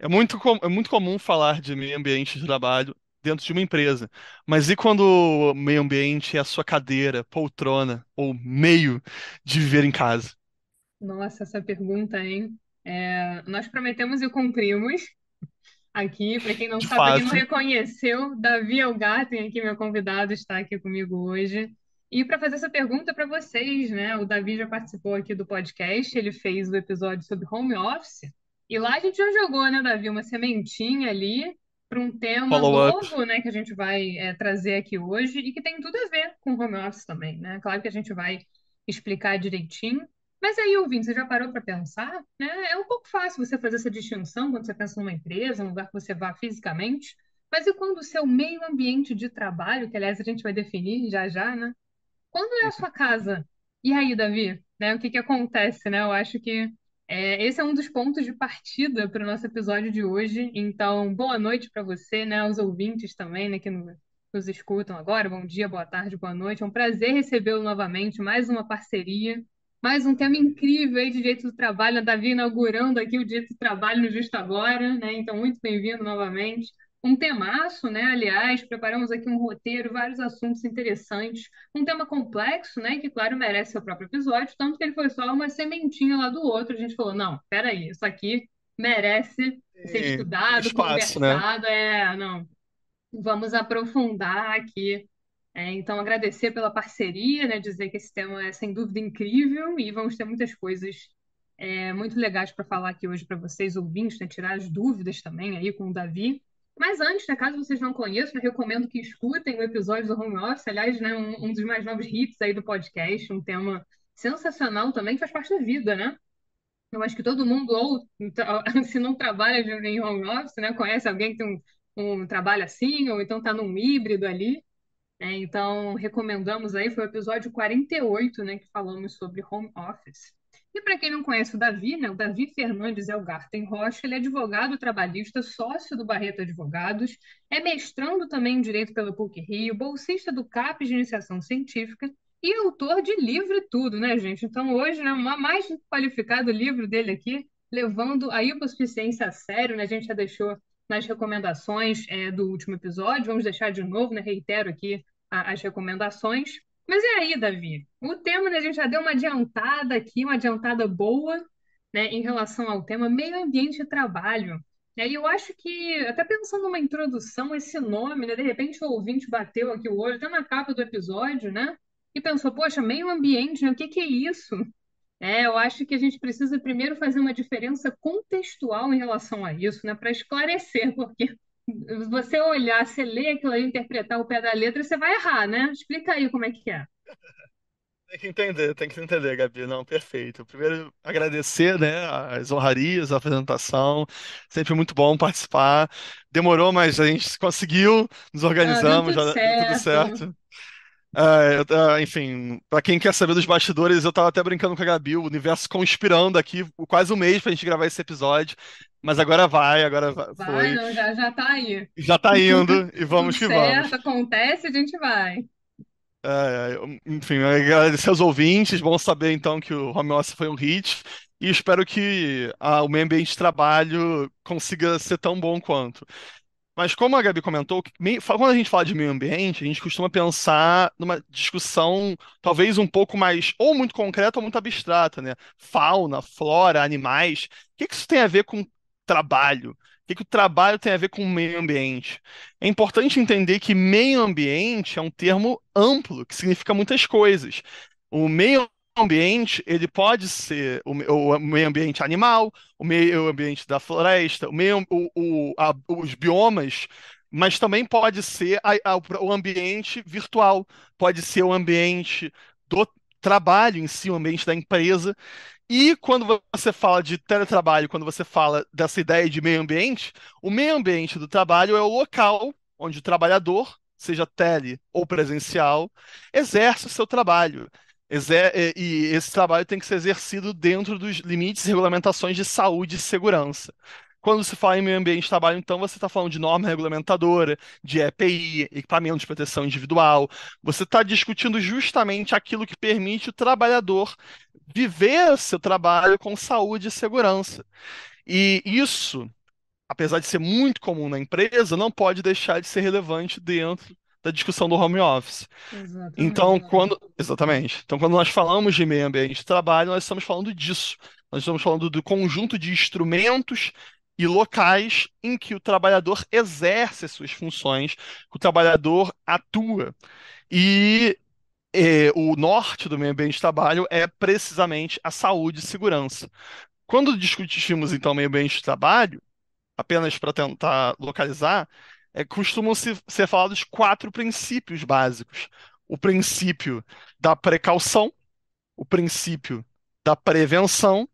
É muito comum falar de meio ambiente de trabalho dentro de uma empresa, mas e quando o meio ambiente é a sua cadeira, poltrona ou meio de viver em casa? Nossa, essa pergunta, hein? Nós prometemos e cumprimos. Aqui, para quem não De sabe, para quem não fato, reconheceu, Davi Elgarten, aqui meu convidado, está aqui comigo hoje. E para fazer essa pergunta para vocês, né? O Davi já participou aqui do podcast, ele fez o episódio sobre home office. E lá a gente já jogou, né, Davi, uma sementinha ali para um tema follow-up. novo, né, que a gente vai trazer aqui hoje e que tem tudo a ver com home office também, né? Claro que a gente vai explicar direitinho. Mas aí, ouvinte, você já parou para pensar, né? É um pouco fácil você fazer essa distinção quando você pensa numa empresa, num lugar que você vá fisicamente. Mas e quando o seu meio ambiente de trabalho, que aliás a gente vai definir já já, né? Quando é a sua casa? E aí, Davi, né? O que que acontece, né? Eu acho que esse é um dos pontos de partida para o nosso episódio de hoje. Então, boa noite para você, né? Os ouvintes também, né? Nos escutam agora. Bom dia, boa tarde, boa noite. É um prazer recebê-lo novamente. Mais uma parceria, mais um tema incrível aí de direito do trabalho. A Davi inaugurando aqui o direito do trabalho no Justo Agora, né? Então, muito bem-vindo novamente. Um temaço, né? Aliás, preparamos aqui um roteiro, vários assuntos interessantes, um tema complexo, né? Que, claro, merece seu próprio episódio, tanto que ele foi só uma sementinha lá do outro. A gente falou, não, peraí, isso aqui merece ser Tem estudado, espaço, né? conversado, não, vamos aprofundar aqui. Então, agradecer pela parceria, né? Dizer que esse tema é sem dúvida incrível e vamos ter muitas coisas muito legais para falar aqui hoje para vocês, ouvintes, né? Tirar as dúvidas também aí com o Davi. Mas antes, né, caso vocês não conheçam, eu recomendo que escutem o episódio do Home Office, aliás, né, um dos mais novos hits aí do podcast, um tema sensacional também, que faz parte da vida, né? Eu acho que todo mundo, ou se não trabalha em home office, né, conhece alguém que tem um trabalho assim, ou então está num híbrido ali. Então, recomendamos aí, foi o episódio 48, né, que falamos sobre home office. E para quem não conhece o Davi, né, o Davi Fernandes Elgarten Rocha, ele é advogado trabalhista, sócio do Barreto Advogados, é mestrando também em Direito pela PUC-Rio, bolsista do CAPES de Iniciação Científica e autor de livro e tudo, né, gente? Então, hoje, né, o mais qualificado livro dele aqui, levando a hipossuficiência a sério, né, a gente já deixou nas recomendações do último episódio, vamos deixar de novo, né, reitero aqui as recomendações. Mas e aí, Davi? O tema, né, a gente já deu uma adiantada aqui, uma adiantada boa, né, em relação ao tema meio ambiente e trabalho. E aí eu acho que, até pensando numa introdução, esse nome, né, de repente o ouvinte bateu aqui o olho, até na capa do episódio, né, e pensou, poxa, meio ambiente, né, o que que é isso? Eu acho que a gente precisa primeiro fazer uma diferença contextual em relação a isso, né, para esclarecer, porque você olhar, você ler aquilo aí, interpretar o pé da letra, você vai errar, né? Explica aí como é que é. Tem que entender, Gabi. Não, perfeito. Primeiro, agradecer, né, as honrarias, a apresentação. Sempre muito bom participar. Demorou, mas a gente conseguiu, nos Ah, deu organizamos, tudo já deu tudo certo. certo. Enfim, pra quem quer saber dos bastidores, eu tava até brincando com a Gabi, o universo conspirando aqui quase um mês pra gente gravar esse episódio. Mas Vai, foi. não, já tá aí. Já tá indo e Tudo vamos que certo, vamos. acontece, a gente vai. Enfim, agradecer aos ouvintes. Bom saber então que o home office foi um hit. E espero que o meio ambiente de trabalho consiga ser tão bom quanto. Mas como a Gabi comentou, quando a gente fala de meio ambiente, a gente costuma pensar numa discussão talvez um pouco mais, ou muito concreta ou muito abstrata, né? Fauna, flora, animais. O que que isso tem a ver com trabalho? O que que o trabalho tem a ver com o meio ambiente? É importante entender que meio ambiente é um termo amplo, que significa muitas coisas. O meio ambiente, ele pode ser o meio ambiente animal, o meio ambiente da floresta, os biomas, mas também pode ser o ambiente virtual, pode ser o ambiente do trabalho em si, o ambiente da empresa. E quando você fala de teletrabalho, quando você fala dessa ideia de meio ambiente, o meio ambiente do trabalho é o local onde o trabalhador, seja tele ou presencial, exerce o seu trabalho. E esse trabalho tem que ser exercido dentro dos limites e regulamentações de saúde e segurança. Quando se fala em meio ambiente de trabalho, então você está falando de norma regulamentadora, de EPI, equipamento de proteção individual. Você está discutindo justamente aquilo que permite o trabalhador viver seu trabalho com saúde e segurança. E isso apesar de ser muito comum na empresa, não pode deixar de ser relevante dentro da discussão do home office. Então, Exatamente. exatamente. Então, quando nós falamos de meio ambiente de trabalho, nós estamos falando disso. Nós estamos falando do conjunto de instrumentos e locais em que o trabalhador exerce as suas funções, que o trabalhador atua. E o norte do meio ambiente de trabalho é precisamente a saúde e segurança. Quando discutimos, então, meio ambiente de trabalho, apenas para tentar localizar, costumam ser falados quatro princípios básicos: o princípio da precaução, o princípio da prevenção,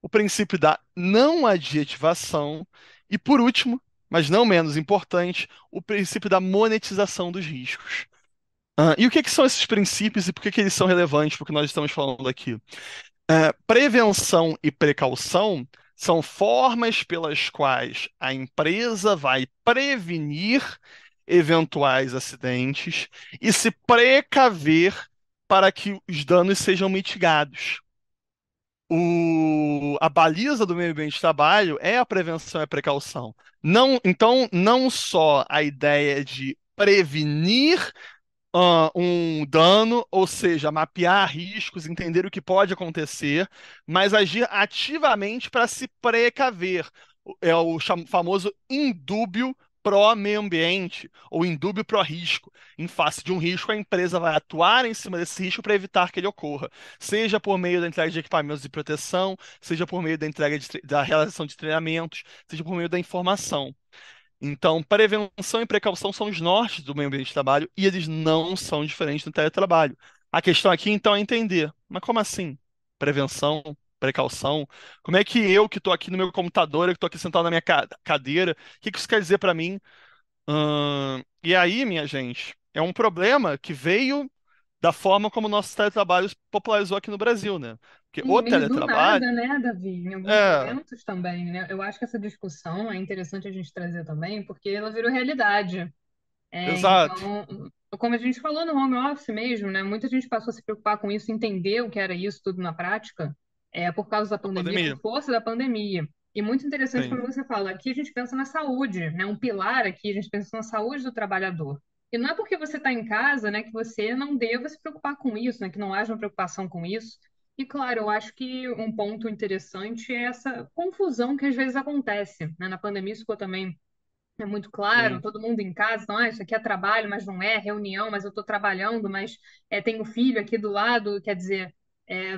o princípio da não adjetivação e, por último, mas não menos importante, o princípio da monetização dos riscos. E o que que são esses princípios e por que que eles são relevantes para o que nós estamos falando aqui? Prevenção e precaução são formas pelas quais a empresa vai prevenir eventuais acidentes e se precaver para que os danos sejam mitigados. A baliza do meio ambiente de trabalho é a prevenção e a precaução. Não, então, não só a ideia de prevenir um dano, ou seja, mapear riscos, entender o que pode acontecer, mas agir ativamente para se precaver. É o famoso indúbio pró-meio ambiente, ou indúbio pró-risco. Em face de um risco, a empresa vai atuar em cima desse risco para evitar que ele ocorra, seja por meio da entrega de equipamentos de proteção, seja por meio da entrega da realização de treinamentos, seja por meio da informação. Então, prevenção e precaução são os nortes do meio ambiente de trabalho e eles não são diferentes do teletrabalho. A questão aqui, então, é entender, mas como assim? Prevenção, precaução? Como é que eu, que estou aqui no meu computador, eu que estou aqui sentado na minha cadeira, o que que isso quer dizer para mim? E aí, minha gente, é um problema que veio da forma como o nosso teletrabalho se popularizou aqui no Brasil, né? Porque E o meio do teletrabalho, nada, né, Davi? Em alguns é, momentos também, né? Eu acho que essa discussão é interessante a gente trazer também, porque ela virou realidade. exato, Então, como a gente falou no home office mesmo, né? Muita gente passou a se preocupar com isso, entender o que era isso tudo na prática, por causa da a pandemia, por pandemia, força da pandemia. E muito interessante sim, quando você fala, aqui a gente pensa na saúde, né? Um pilar aqui, a gente pensa na saúde do trabalhador. E não é porque você está em casa, né, que você não deva se preocupar com isso, né? Que não haja uma preocupação com isso. E claro, eu acho que um ponto interessante é essa confusão que às vezes acontece, né? Na pandemia isso ficou também muito claro, sim, todo mundo em casa, então, isso aqui é trabalho, mas não é, reunião, mas eu estou trabalhando, mas tenho filho aqui do lado, quer dizer,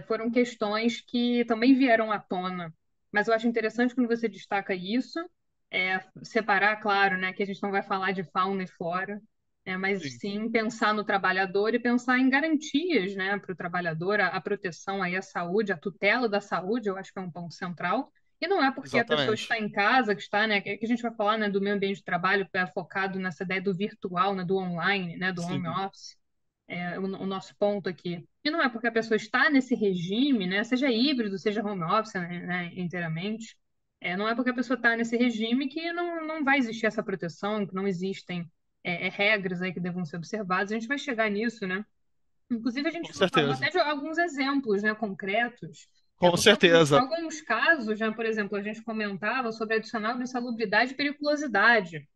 foram questões que também vieram à tona. Mas eu acho interessante quando você destaca isso, separar, claro, né, que a gente não vai falar de fauna e flora, mas sim, sim pensar no trabalhador e pensar em garantias, né, para o trabalhador, a proteção aí à saúde, a tutela da saúde, eu acho que é um ponto central. E não é porque a pessoa está exatamente. em casa, que está, né, que a gente vai falar, né, do meio ambiente de trabalho, que é focado nessa ideia do virtual, né, do online, né, do home Sim, office, o nosso ponto aqui. E não é porque a pessoa está nesse regime, né, seja híbrido, seja home office, né, inteiramente, não é porque a pessoa está nesse regime que não vai existir essa proteção, que não existem regras aí que devam ser observadas. A gente vai chegar nisso, né? Inclusive, a gente com falou certeza. até de alguns exemplos, né, concretos, Com porque certeza. alguns casos, já, por exemplo, a gente comentava sobre adicional de insalubridade e periculosidade,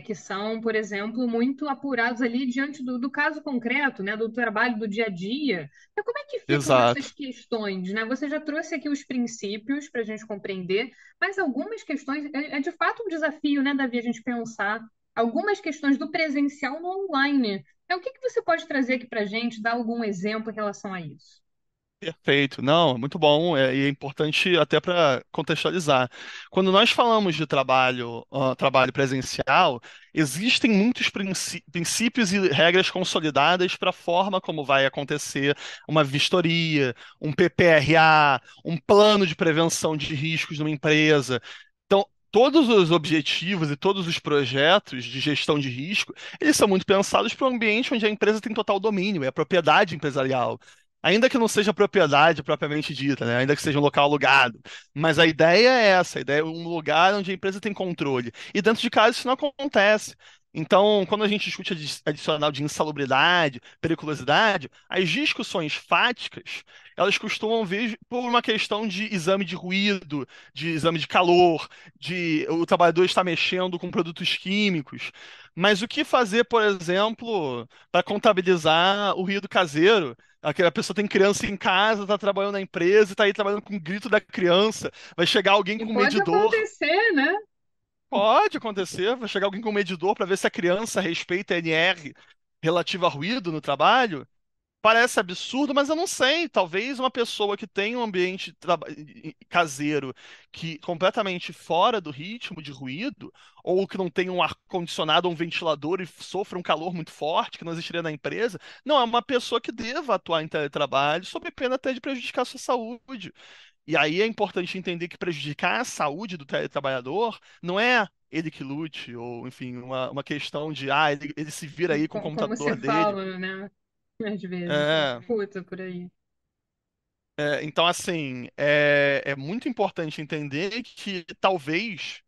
que são, por exemplo, muito apurados ali diante do caso concreto, né, do trabalho do dia a dia. Então, como é que ficam Exato. essas questões, né? Você já trouxe aqui os princípios para a gente compreender, mas algumas questões, é de fato um desafio, né, Davi, a gente pensar algumas questões do presencial no online. O que que você pode trazer aqui para a gente, dar algum exemplo em relação a isso? Perfeito. Não, é muito bom e é importante até para contextualizar. Quando nós falamos de trabalho presencial, existem muitos princípios e regras consolidadas para a forma como vai acontecer uma vistoria, um PPRA, um plano de prevenção de riscos numa empresa. Então, todos os objetivos e todos os projetos de gestão de risco, eles são muito pensados para um ambiente onde a empresa tem total domínio, é a propriedade empresarial. Ainda que não seja propriedade propriamente dita, né? Ainda que seja um local alugado. Mas a ideia é essa, a ideia é um lugar onde a empresa tem controle. E dentro de casa isso não acontece. Então, quando a gente discute adicional de insalubridade, periculosidade, as discussões fáticas, elas costumam vir por uma questão de exame de ruído, de exame de calor, de o trabalhador estar mexendo com produtos químicos. Mas o que fazer, por exemplo, para contabilizar o ruído caseiro? Aquela pessoa tem criança em casa, está trabalhando na empresa, está aí trabalhando com o grito da criança. Vai chegar alguém E com pode medidor. acontecer, né? Pode acontecer, vai chegar alguém com medidor para ver se a criança respeita a NR relativa a ruído no trabalho. Parece absurdo, mas eu não sei. Talvez uma pessoa que tem um ambiente caseiro que completamente fora do ritmo de ruído, ou que não tem um ar-condicionado ou um ventilador e sofra um calor muito forte, que não existiria na empresa, não é uma pessoa que deva atuar em teletrabalho, sob pena até de prejudicar a sua saúde. E aí é importante entender que prejudicar a saúde do teletrabalhador não é ele que lute, ou enfim, uma questão de, ele se vira aí com o Como se computador dele. fala, né? Às vezes, se É, escuta por aí. então, assim, é muito importante entender que talvez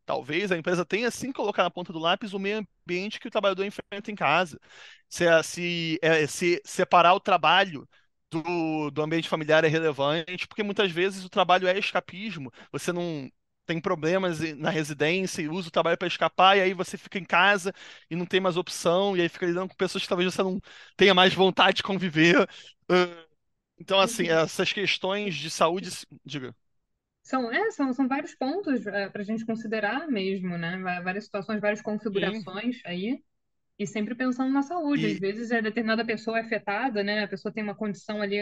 a empresa tenha sim que colocar na ponta do lápis o meio ambiente que o trabalhador enfrenta em casa. Se separar o trabalho do ambiente familiar é relevante, porque muitas vezes o trabalho é escapismo. Você não tem problemas na residência e usa o trabalho para escapar, e aí você fica em casa e não tem mais opção, e aí fica lidando com pessoas que talvez você não tenha mais vontade de conviver. Então, assim, Uhum. essas questões de saúde, diga. São vários pontos para a gente considerar mesmo, né? Várias situações, várias Sim. configurações aí. E sempre pensando na saúde. Às E vezes, determinada pessoa é afetada, né? A pessoa tem uma condição ali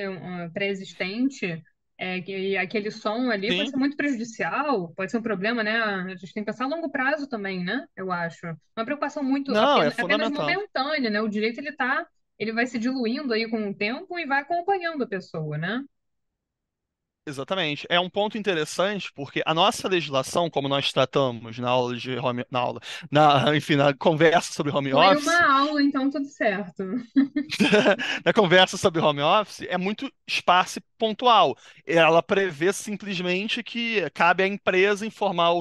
pré-existente, e aquele som ali pode sim, ser muito prejudicial, pode ser um problema, né? A gente tem que pensar a longo prazo também, né? Eu acho. Uma preocupação muito não, é apenas fundamental. momentânea, né? O direito ele vai se diluindo aí com o tempo e vai acompanhando a pessoa, né? Exatamente. É um ponto interessante porque a nossa legislação, como nós tratamos na aula de home, na aula, enfim, na conversa sobre home Foi uma office, aula, então tudo certo. na conversa sobre home office, é muito esparsa e pontual. Ela prevê simplesmente que cabe à empresa informar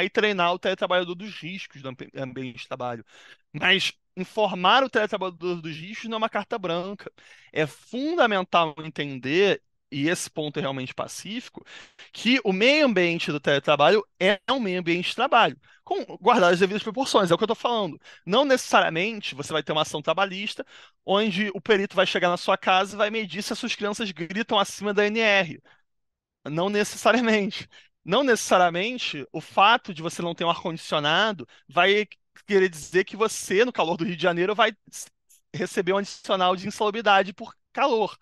e treinar o teletrabalhador dos riscos do ambiente de trabalho. Mas informar o teletrabalhador dos riscos não é uma carta branca. É fundamental entender, e esse ponto é realmente pacífico, que o meio ambiente do teletrabalho é um meio ambiente de trabalho, com guardar as devidas proporções, é o que eu estou falando. Não necessariamente você vai ter uma ação trabalhista onde o perito vai chegar na sua casa e vai medir se as suas crianças gritam acima da NR. Não necessariamente. Não necessariamente o fato de você não ter um ar-condicionado vai querer dizer que você, no calor do Rio de Janeiro, vai receber um adicional de insalubridade por calor.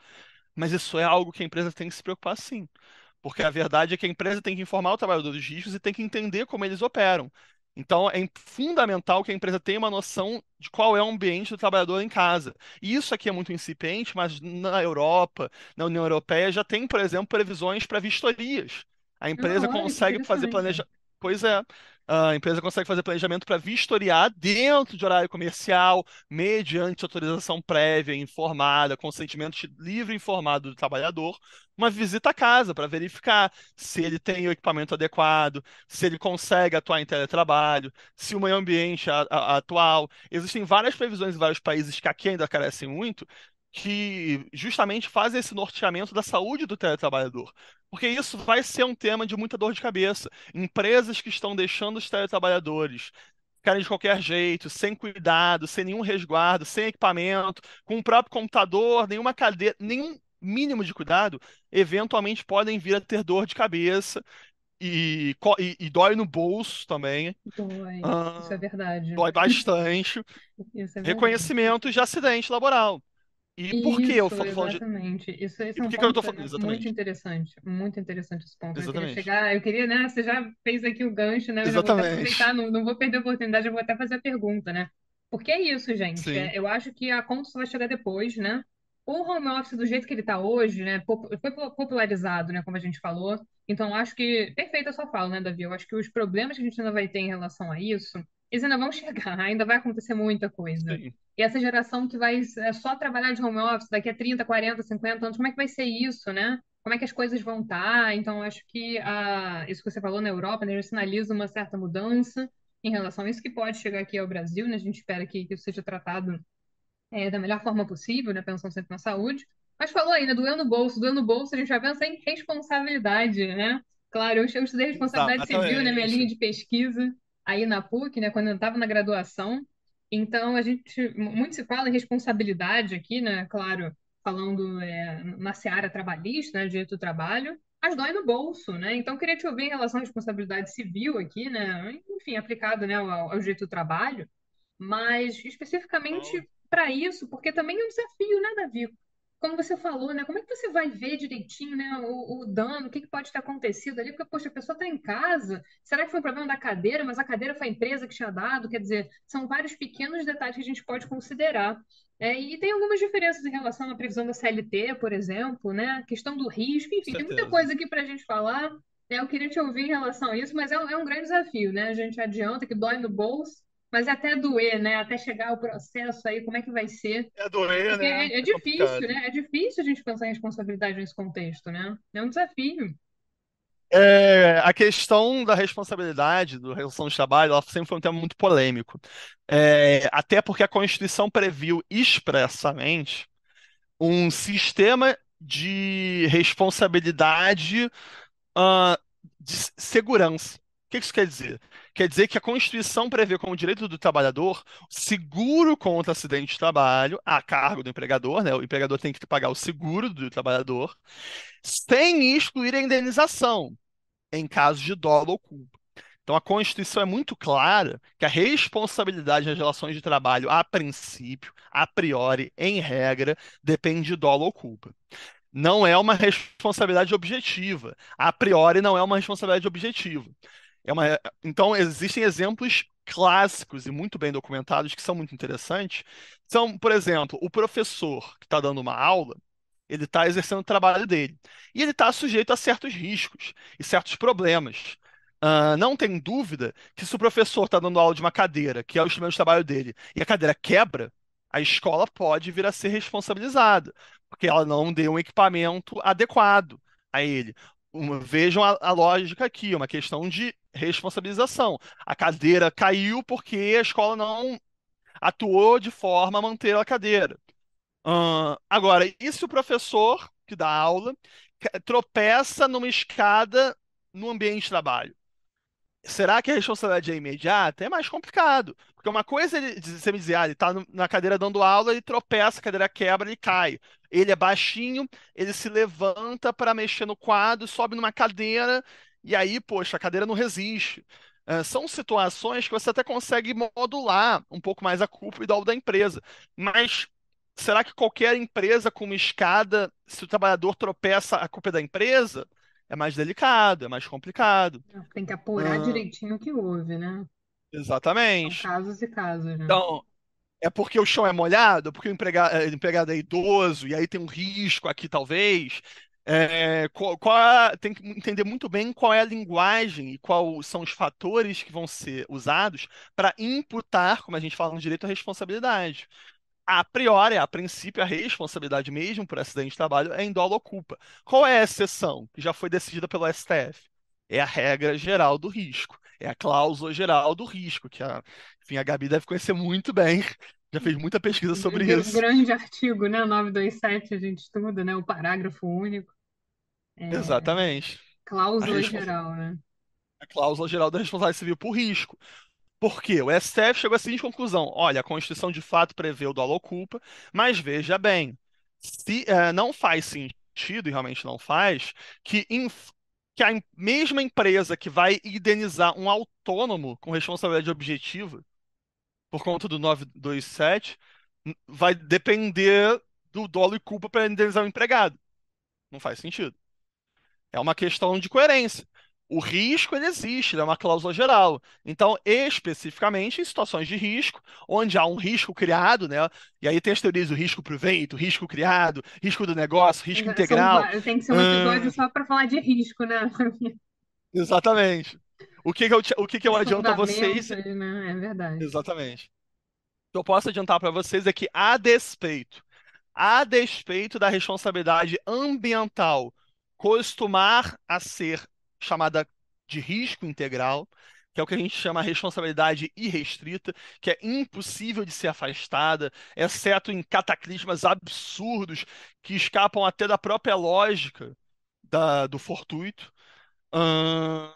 Mas isso é algo que a empresa tem que se preocupar sim. Porque a verdade é que a empresa tem que informar o trabalhador dos riscos e tem que entender como eles operam. Então, é fundamental que a empresa tenha uma noção de qual é o ambiente do trabalhador em casa. E isso aqui é muito incipiente, mas na Europa, na União Europeia, já tem, por exemplo, previsões para vistorias. A Ah, empresa olha que consegue fazer interessante. planejamento. Pois é. A empresa consegue fazer planejamento para vistoriar dentro de horário comercial, mediante autorização prévia, informada, consentimento livre e informado do trabalhador, uma visita à casa para verificar se ele tem o equipamento adequado, se ele consegue atuar em teletrabalho, se o meio ambiente atual. Existem várias previsões em vários países que aqui ainda carecem muito, que justamente fazem esse norteamento da saúde do teletrabalhador. Porque isso vai ser um tema de muita dor de cabeça. Empresas que estão deixando os teletrabalhadores ficarem de qualquer jeito, sem cuidado, sem nenhum resguardo, sem equipamento, com o próprio computador, nenhuma cadeira, nenhum mínimo de cuidado, eventualmente podem vir a ter dor de cabeça e dói no bolso também. Dói. Isso é Ah, verdade. dói bastante. Isso é verdade. Reconhecimento de acidente laboral. E por que eu Isso, estou falando de. exatamente. Esse E é por um que que eu estou ponto, falando? né, Exatamente. muito interessante esse ponto. Eu queria Exatamente. chegar, eu queria, né, você já fez aqui o gancho, né, eu já vou até aproveitar, Exatamente. não vou perder a oportunidade, eu vou até fazer a pergunta, né? Porque é isso, gente, Sim, eu acho que a conta só vai chegar depois, né? O home office do jeito que ele está hoje, né, foi popularizado, né, como a gente falou, então acho que, perfeita a sua fala, né, Davi? Eu acho que os problemas que a gente ainda vai ter em relação a isso, eles ainda vão chegar, ainda vai acontecer muita coisa. sim, E essa geração que vai só trabalhar de home office daqui a 30, 40, 50 anos, como é que vai ser isso, né? Como é que as coisas vão estar? Então, acho que isso que você falou na Europa, né, já sinaliza uma certa mudança em relação a isso que pode chegar aqui ao Brasil, né? A gente espera que isso seja tratado da melhor forma possível, né? Pensando sempre na saúde. Mas falou aí, né? Doer no bolso, a gente já pensa em responsabilidade, né? Claro, eu estudei responsabilidade civil, né? Minha linha Exatamente. de pesquisa aí na PUC, né? Quando eu estava na graduação. Então, a gente, muito se fala em responsabilidade aqui, né? Claro, falando na seara trabalhista, né? Direito do trabalho, mas dói no bolso, né? Então, eu queria te ouvir em relação à responsabilidade civil aqui, né? Enfim, aplicado, né, ao direito do trabalho, mas especificamente para isso, porque também é um desafio, né, Davi? Como você falou, né? Como é que você vai ver direitinho, né, o dano, o que que pode ter acontecido ali? Porque, poxa, a pessoa está em casa. Será que foi um problema da cadeira, mas a cadeira foi a empresa que tinha dado? Quer dizer, são vários pequenos detalhes que a gente pode considerar. E tem algumas diferenças em relação à previsão da CLT, por exemplo, né? A questão do risco, Com enfim, tem muita certeza. coisa aqui para a gente falar. Eu queria te ouvir em relação a isso, mas é um grande desafio, né? A gente adianta que dói no bolso, mas até doer, né? Até chegar ao processo aí, como é que vai ser? É doer, Porque né? é É difícil, complicado. né? É difícil a gente pensar em responsabilidade nesse contexto, né? É um desafio. A questão da responsabilidade do relação de trabalho, ela sempre foi um tema muito polêmico. Até porque a Constituição previu expressamente um sistema de responsabilidade, de segurança. O que isso quer dizer? Quer dizer que a Constituição prevê como direito do trabalhador seguro contra acidente de trabalho, a cargo do empregador, né? O empregador tem que pagar o seguro do trabalhador, sem excluir a indenização em caso de dolo ou culpa. Então, a Constituição é muito clara que a responsabilidade nas relações de trabalho, a princípio, a priori, em regra, depende de dolo ou culpa. Não é uma responsabilidade objetiva. A priori, não é uma responsabilidade objetiva. Então, existem exemplos clássicos e muito bem documentados que são muito interessantes. São, por exemplo, o professor que está dando uma aula, ele está exercendo o trabalho dele. E ele está sujeito a certos riscos e certos problemas. Não tem dúvida que se o professor está dando aula de uma cadeira, que é o instrumento de trabalho dele, e a cadeira quebra, a escola pode vir a ser responsabilizada, porque ela não deu um equipamento adequado a ele. Vejam a lógica aqui, é uma questão de responsabilização. A cadeira caiu porque a escola não atuou de forma a manter a cadeira. Agora, e se o professor que dá aula tropeça numa escada no ambiente de trabalho? Será que a responsabilidade é imediata? É mais complicado. Porque uma coisa é você me dizer, ele tá na cadeira dando aula, ele tropeça, a cadeira quebra, ele cai. Ele é baixinho, ele se levanta para mexer no quadro, sobe numa cadeira, e aí, poxa, a cadeira não resiste. São situações que você até consegue modular um pouco mais a culpa e dolo da empresa. Mas será que qualquer empresa com uma escada, se o trabalhador tropeça, a culpa é da empresa? É mais delicado, é mais complicado. Tem que apurar Ah, direitinho o que houve, né? São exatamente. casos e casos, né? Então, é porque o chão é molhado, porque o empregado é idoso, e aí tem um risco aqui, talvez. Tem que entender muito bem qual é a linguagem e quais são os fatores que vão ser usados para imputar, como a gente fala no direito, a responsabilidade. A priori, a princípio, a responsabilidade mesmo por acidente de trabalho é em dolo ou culpa. Qual é a exceção que já foi decidida pelo STF? É a regra geral do risco. É a cláusula geral do risco, enfim, a Gabi deve conhecer muito bem. Já fez muita pesquisa sobre isso. Grande artigo, né? 927 a gente estuda, né? O parágrafo único, Exatamente. A, cláusula respons- geral, né? a cláusula geral da responsabilidade civil por risco. Por quê? O STF chegou à seguinte conclusão: olha, a Constituição de fato prevê o dolo ou culpa, mas veja bem, se não faz sentido, e realmente não faz, que a mesma empresa que vai indenizar um autônomo com responsabilidade objetiva, por conta do 927, vai depender do dolo e culpa para indenizar o empregado. Não faz sentido. É uma questão de coerência. O risco, ele existe, ele é uma cláusula geral. Então, especificamente em situações de risco, onde há um risco criado, né? E aí tem as teorias do risco proveito, risco criado, risco do negócio, risco integral. Tem que ser um episódio Hum, só para falar de risco, né? exatamente. O que que eu Os adianto a fundamentos, vocês? né? É verdade. Exatamente. O que eu posso adiantar para vocês é que, a despeito da responsabilidade ambiental costumar a ser chamada de risco integral, que é o que a gente chama de responsabilidade irrestrita, que é impossível de ser afastada, exceto em cataclismas absurdos que escapam até da própria lógica do fortuito. Ahn,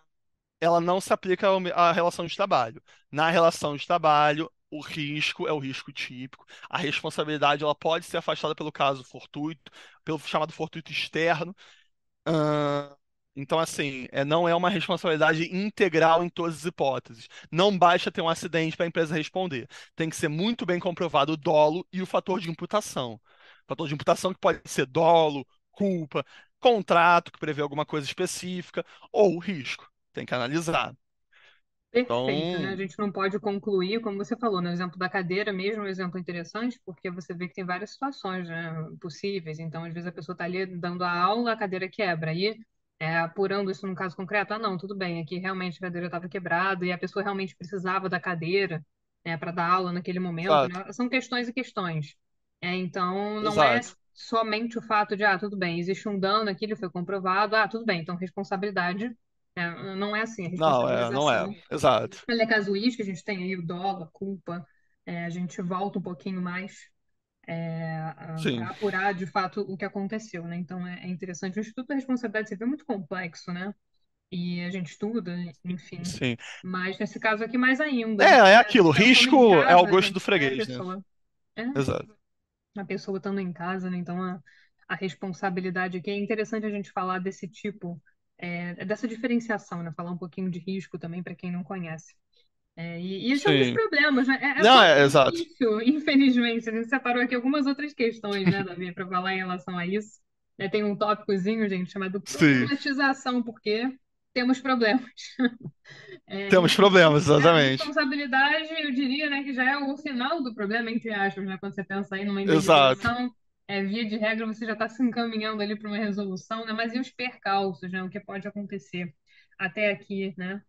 Ela não se aplica à relação de trabalho. Na relação de trabalho, o risco é o risco típico. A responsabilidade ela pode ser afastada pelo caso fortuito, pelo chamado fortuito externo. Ahn, então, assim, não é uma responsabilidade integral em todas as hipóteses. Não basta ter um acidente para a empresa responder. Tem que ser muito bem comprovado o dolo e o fator de imputação. Fator de imputação que pode ser dolo, culpa, contrato que prevê alguma coisa específica ou risco. Tem que analisar. Perfeito, né? A Então, gente não pode concluir, como você falou, no exemplo da cadeira mesmo, é um exemplo interessante, porque você vê que tem várias situações, né, possíveis. Então, às vezes a pessoa está ali dando a aula, a cadeira quebra. Aí, apurando isso num caso concreto, ah, não, tudo bem, aqui realmente a cadeira estava quebrada e a pessoa realmente precisava da cadeira, para dar aula naquele momento, exato, né? São questões e questões. Então, não é exato. somente o fato de, ah, tudo bem, existe um dano aqui, ele foi comprovado, ah, tudo bem, então responsabilidade. Não é assim, a Não, não é. responsabilização Exato. ela é casuística, a gente tem aí o dolo, a culpa, a gente volta um pouquinho mais Sim, para apurar de fato o que aconteceu, né? Então é interessante. O Instituto da Responsabilidade Civil é muito complexo, né? E a gente estuda, enfim. sim. Mas nesse caso aqui mais ainda, É né? aquilo. Pensando em Risco é ao casa, gosto do gente, freguês, né? é, Exato. a pessoa estando em casa, né? Então a responsabilidade aqui é interessante a gente falar desse tipo, dessa diferenciação, né? Falar um pouquinho de risco também para quem não conhece. E esse é um dos Sim. problemas, né? É Não, super exato. difícil, infelizmente. A gente separou aqui algumas outras questões, né, Davi, para falar em relação a isso. Tem um tópicozinho, gente, chamado Sim. problematização, porque temos problemas. Temos Enfim, problemas, a exatamente. responsabilidade, eu diria, né, que já é o final do problema, entre aspas, né? Quando você pensa aí numa Exato. indenização, via de regra, você já está se encaminhando ali para uma resolução, né? Mas e os percalços, né? O que pode acontecer até aqui, né?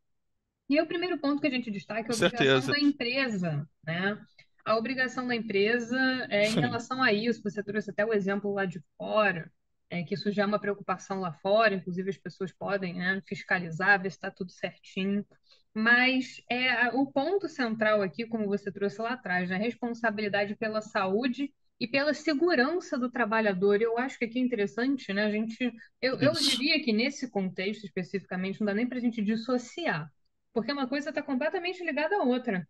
E aí o primeiro ponto que a gente destaca é Com a obrigação certeza. da empresa, né? A obrigação da empresa em Sim. relação a isso, você trouxe até o exemplo lá de fora, que isso já é uma preocupação lá fora, inclusive as pessoas podem, né, fiscalizar, ver se está tudo certinho. Mas o ponto central aqui, como você trouxe lá atrás, né, a responsabilidade pela saúde e pela segurança do trabalhador. Eu acho que aqui é interessante, né? Eu Isso. diria que nesse contexto especificamente não dá nem para a gente dissociar porque uma coisa está completamente ligada à outra,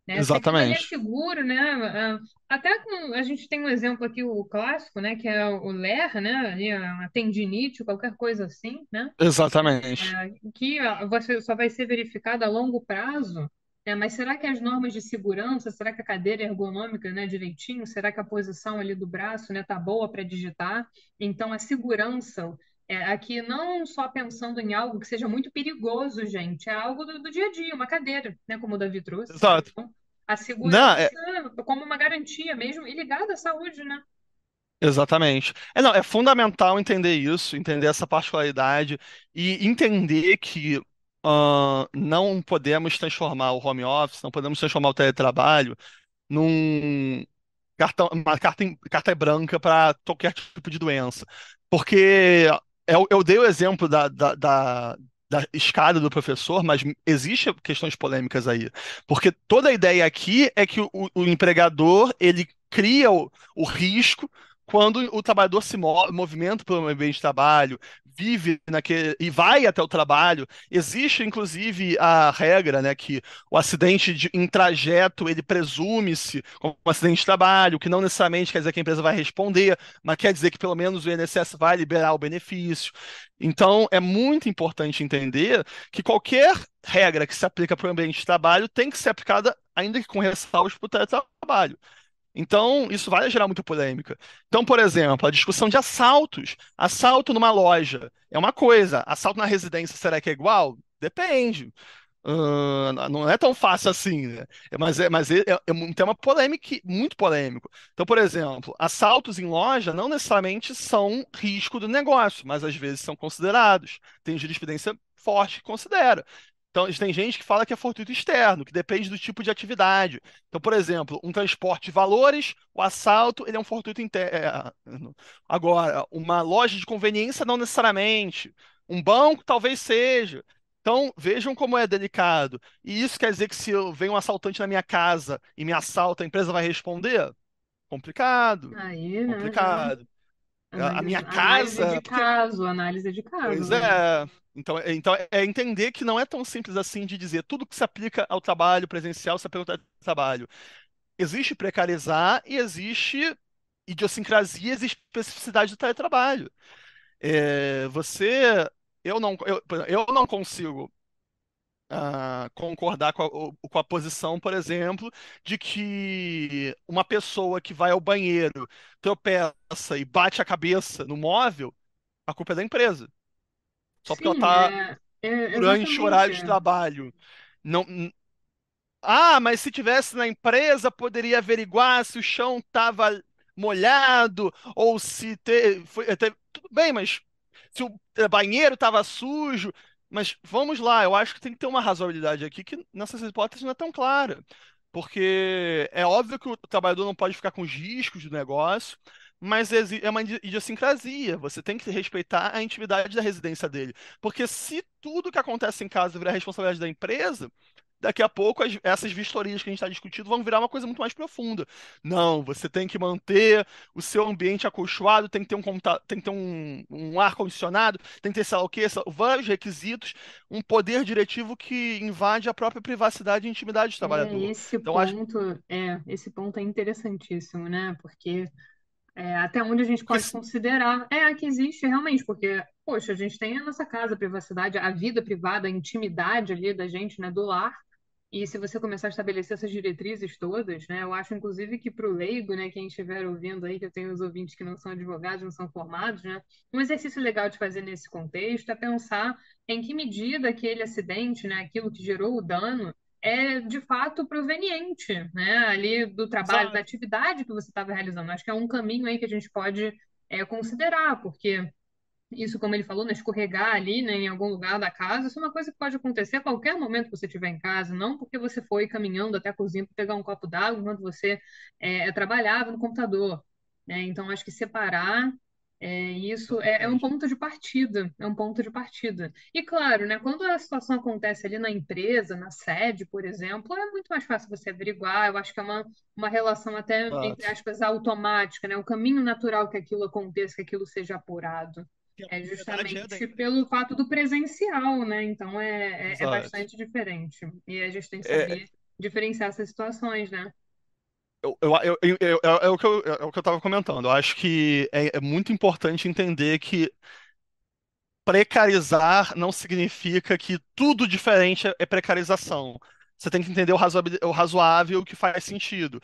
né? Se aquilo ali é Exatamente. seguro, né? Até com, a gente tem um exemplo aqui, o clássico, né? Que é o LER, né? Ali, a tendinite, qualquer coisa assim, né? Exatamente. Que você só vai ser verificado a longo prazo, né? Mas será que as normas de segurança, será que a cadeira ergonômica, né, direitinho, será que a posição ali do braço, né, tá boa para digitar? Então, a segurança aqui não só pensando em algo que seja muito perigoso, gente, é algo do dia a dia, uma cadeira, né, como o Davi trouxe. Exato. Então, a Não, segurança como uma garantia mesmo e ligada à saúde, né? exatamente. Não, é fundamental entender isso, entender essa particularidade e entender que não podemos transformar o home office, não podemos transformar o teletrabalho num uma carta branca para qualquer tipo de doença. Porque eu dei o exemplo da escada do professor, mas existem questões polêmicas aí. Porque toda a ideia aqui é que o empregador ele cria o risco quando o trabalhador movimenta pelo ambiente de trabalho, vive naquele e vai até o trabalho. Existe, inclusive, a regra, né, que o acidente em trajeto, ele presume-se como um acidente de trabalho, que não necessariamente quer dizer que a empresa vai responder, mas quer dizer que pelo menos o INSS vai liberar o benefício. Então, é muito importante entender que qualquer regra que se aplica para o ambiente de trabalho tem que ser aplicada, ainda que com ressalvas, para o teletrabalho. Então, isso vai gerar muita polêmica. Então, por exemplo, a discussão de assaltos. Assalto numa loja é uma coisa, assalto na residência será que é igual? Depende. Não é tão fácil assim, né? Mas é um tema polêmico, muito polêmico. Então, por exemplo, assaltos em loja não necessariamente são risco do negócio, mas às vezes são considerados. Tem jurisprudência forte que considera. Então, tem gente que fala que é fortuito externo, que depende do tipo de atividade. Então, por exemplo, um transporte de valores, o assalto, ele é um fortuito interno. Agora, uma loja de conveniência, não necessariamente. Um banco, talvez seja. Então, vejam como é delicado. E isso quer dizer que se eu vem um assaltante na minha casa e me assalta, a empresa vai responder? Complicado, Aí, né, já complicado. A minha análise de casa, porque, caso, análise de caso, pois né? é. Então é entender que não é tão simples assim de dizer tudo que se aplica ao trabalho presencial se aplica ao trabalho. Existe precarizar e existe idiosincrasias e especificidade do teletrabalho. É, você, eu não consigo concordar com a posição, por exemplo, de que uma pessoa que vai ao banheiro, tropeça e bate a cabeça no móvel, a culpa é da empresa. Só porque ela Sim, está é durante o exatamente. horário de trabalho. Não, ah, mas se tivesse na empresa, poderia averiguar se o chão estava molhado ou se tudo bem, mas se o banheiro estava sujo. Mas vamos lá, eu acho que tem que ter uma razoabilidade aqui que nessas hipóteses não é tão clara. Porque é óbvio que o trabalhador não pode ficar com os riscos do negócio, mas é uma idiosincrasia. Você tem que respeitar a intimidade da residência dele. Porque se tudo que acontece em casa virar responsabilidade da empresa, daqui a pouco essas vistorias que a gente está discutindo vão virar uma coisa muito mais profunda. Não, você tem que manter o seu ambiente acolchoado, tem que ter tem que ter um ar-condicionado, tem que ter sei lá o quê, vários requisitos, um poder diretivo que invade a própria privacidade e intimidade do trabalhador. Então, acho Esse ponto é interessantíssimo, né? Porque até onde a gente porque pode considerar que existe realmente, porque, poxa, a gente tem a nossa casa, a privacidade, a vida privada, a intimidade ali da gente, né, do lar. E se você começar a estabelecer essas diretrizes todas, né, eu acho inclusive que para o leigo, né, quem estiver ouvindo aí, que eu tenho os ouvintes que não são advogados, não são formados, né, um exercício legal de fazer nesse contexto é pensar em que medida aquele acidente, né, aquilo que gerou o dano, é de fato proveniente, né, ali do trabalho, da exato, atividade que você estava realizando. Acho que é um caminho aí que a gente pode considerar, porque isso, como ele falou, né, escorregar ali, né, em algum lugar da casa, isso é uma coisa que pode acontecer a qualquer momento que você estiver em casa, não porque você foi caminhando até a cozinha para pegar um copo d'água enquanto você trabalhava no computador, né? Então, acho que separar isso é um exatamente. ponto de partida, é um ponto de partida. E claro, né, quando a situação acontece ali na empresa, na sede, por exemplo, é muito mais fácil você averiguar, eu acho que é uma relação até, entre Exato. aspas, automática, né? O caminho natural que aquilo aconteça, que aquilo seja apurado. E a É propriedade é da justamente empresa. pelo fato do presencial, né? Então é Exato. bastante diferente. E a gente tem que É, saber diferenciar essas situações, né? é o que eu estava comentando. Eu acho que é muito importante entender que precarizar não significa que tudo diferente é precarização. Você tem que entender o razoável, o que faz sentido.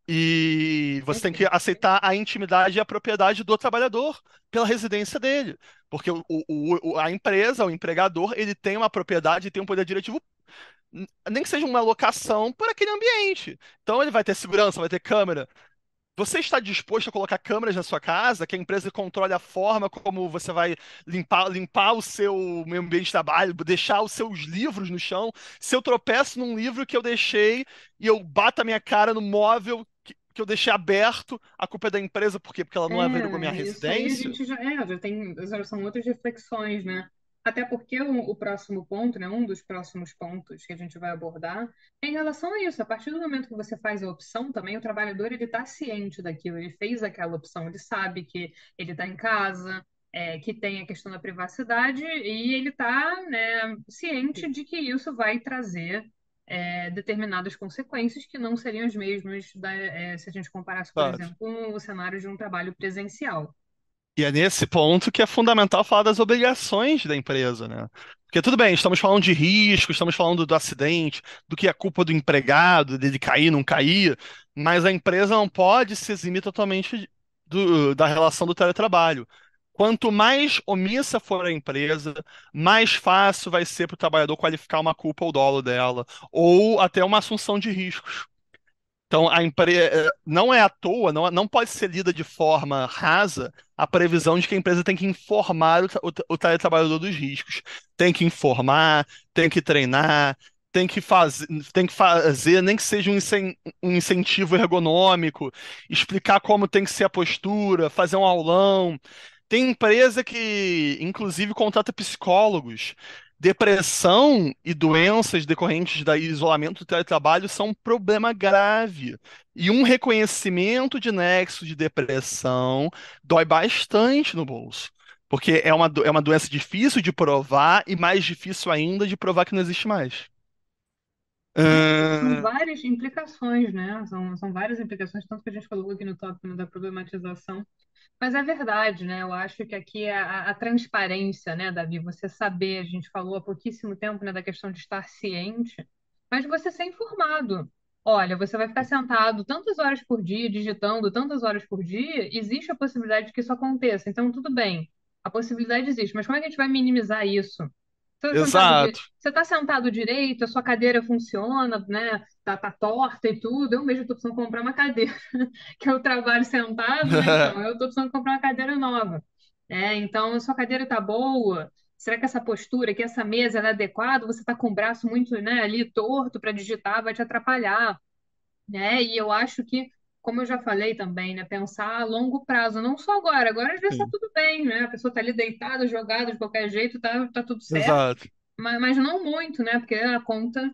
E você tem que Perfeito. aceitar a intimidade e a propriedade do trabalhador pela residência dele. Porque a empresa, o empregador, ele tem uma propriedade e tem um poder diretivo, nem que seja uma locação para aquele ambiente. Então ele vai ter segurança, vai ter câmera. Você está disposto a colocar câmeras na sua casa, que a empresa controle a forma como você vai limpar o seu meio ambiente de trabalho, deixar os seus livros no chão? Se eu tropeço num livro que eu deixei e eu bato a minha cara no móvel que eu deixei aberto, a culpa é da empresa, por quê? Porque ela não averigou minha Isso aí a residência? gente já são outras reflexões, né? Até porque o próximo ponto, né, um dos próximos pontos que a gente vai abordar é em relação a isso. A partir do momento que você faz a opção, também o trabalhador ele está ciente daquilo, ele fez aquela opção, ele sabe que ele está em casa, que tem a questão da privacidade e ele está, né, ciente de que isso vai trazer determinadas consequências que não seriam as mesmas se a gente comparasse, por Sabe? exemplo, com o cenário de um trabalho presencial. E é nesse ponto que é fundamental falar das obrigações da empresa, né? Porque tudo bem, estamos falando de risco, estamos falando do acidente, do que é culpa do empregado, dele cair, não cair, mas a empresa não pode se eximir totalmente da relação do teletrabalho. Quanto mais omissa for a empresa, mais fácil vai ser para o trabalhador qualificar uma culpa ou dolo dela, ou até uma assunção de riscos. Então, a empresa não é à toa, não pode ser lida de forma rasa a previsão de que a empresa tem que informar o teletrabalhador dos riscos. Tem que informar, tem que treinar, tem que fazer, nem que seja um incentivo ergonômico, explicar como tem que ser a postura, fazer um aulão. Tem empresa que, inclusive, contrata psicólogos Depressão e doenças decorrentes do isolamento do teletrabalho são um problema grave. E um reconhecimento de nexo de depressão dói bastante no bolso. Porque é uma doença difícil de provar e mais difícil ainda de provar que não existe mais. São Ahn, várias implicações, né? São várias implicações, tanto que a gente falou aqui no tópico, né, da problematização. Mas é verdade, né? Eu acho que aqui é a transparência, né, Davi? Você saber, a gente falou há pouquíssimo tempo, né, da questão de estar ciente, mas você ser informado. Olha, você vai ficar sentado tantas horas por dia, digitando tantas horas por dia, existe a possibilidade de que isso aconteça. Então, tudo bem, a possibilidade existe, mas como é que a gente vai minimizar isso? exato. Você tá sentado direito, a sua cadeira funciona, né? Tá torta e tudo. Eu mesmo tô precisando comprar uma cadeira, que eu trabalho sentado, né? Então, eu tô precisando comprar uma cadeira nova. Então, a sua cadeira tá boa? Será que essa postura, que essa mesa ela é adequada? Você tá com o braço muito, né, ali torto para digitar, vai te atrapalhar, né? E eu acho que, como eu já falei também, né, pensar a longo prazo, não só agora. Agora já está Sim, tudo bem, né? A pessoa está ali deitada, jogada de qualquer jeito, tá tudo certo. exato. Mas não muito, né? Porque a conta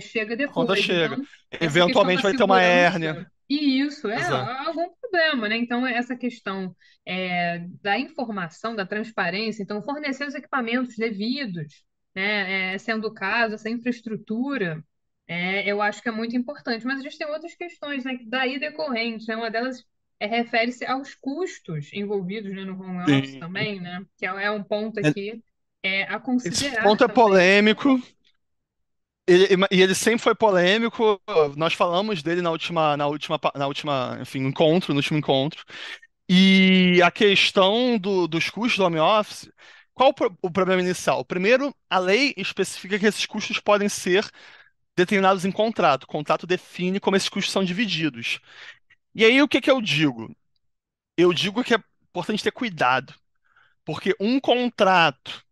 chega A conta depois. chega. Então, essa questão da Eventualmente vai ter uma hérnia. segurança, e isso é Exato. algum problema, né? Então, essa questão da informação, da transparência, então, fornecer os equipamentos devidos, né? Sendo o caso, essa infraestrutura, eu acho que é muito importante. Mas a gente tem outras questões, né? Que daí decorrentes, né? Uma delas refere-se aos custos envolvidos, né, no home office Sim. também, né? Que é um ponto É- aqui a Esse considerar ponto é também. polêmico. E ele sempre foi polêmico. Nós falamos dele enfim, encontro, no último encontro. E a questão dos custos do home office, qual o problema inicial? Primeiro, a lei especifica que esses custos podem ser determinados em contrato. O contrato define como esses custos são divididos. E aí, o que que eu digo? Eu digo que é importante ter cuidado, porque um contrato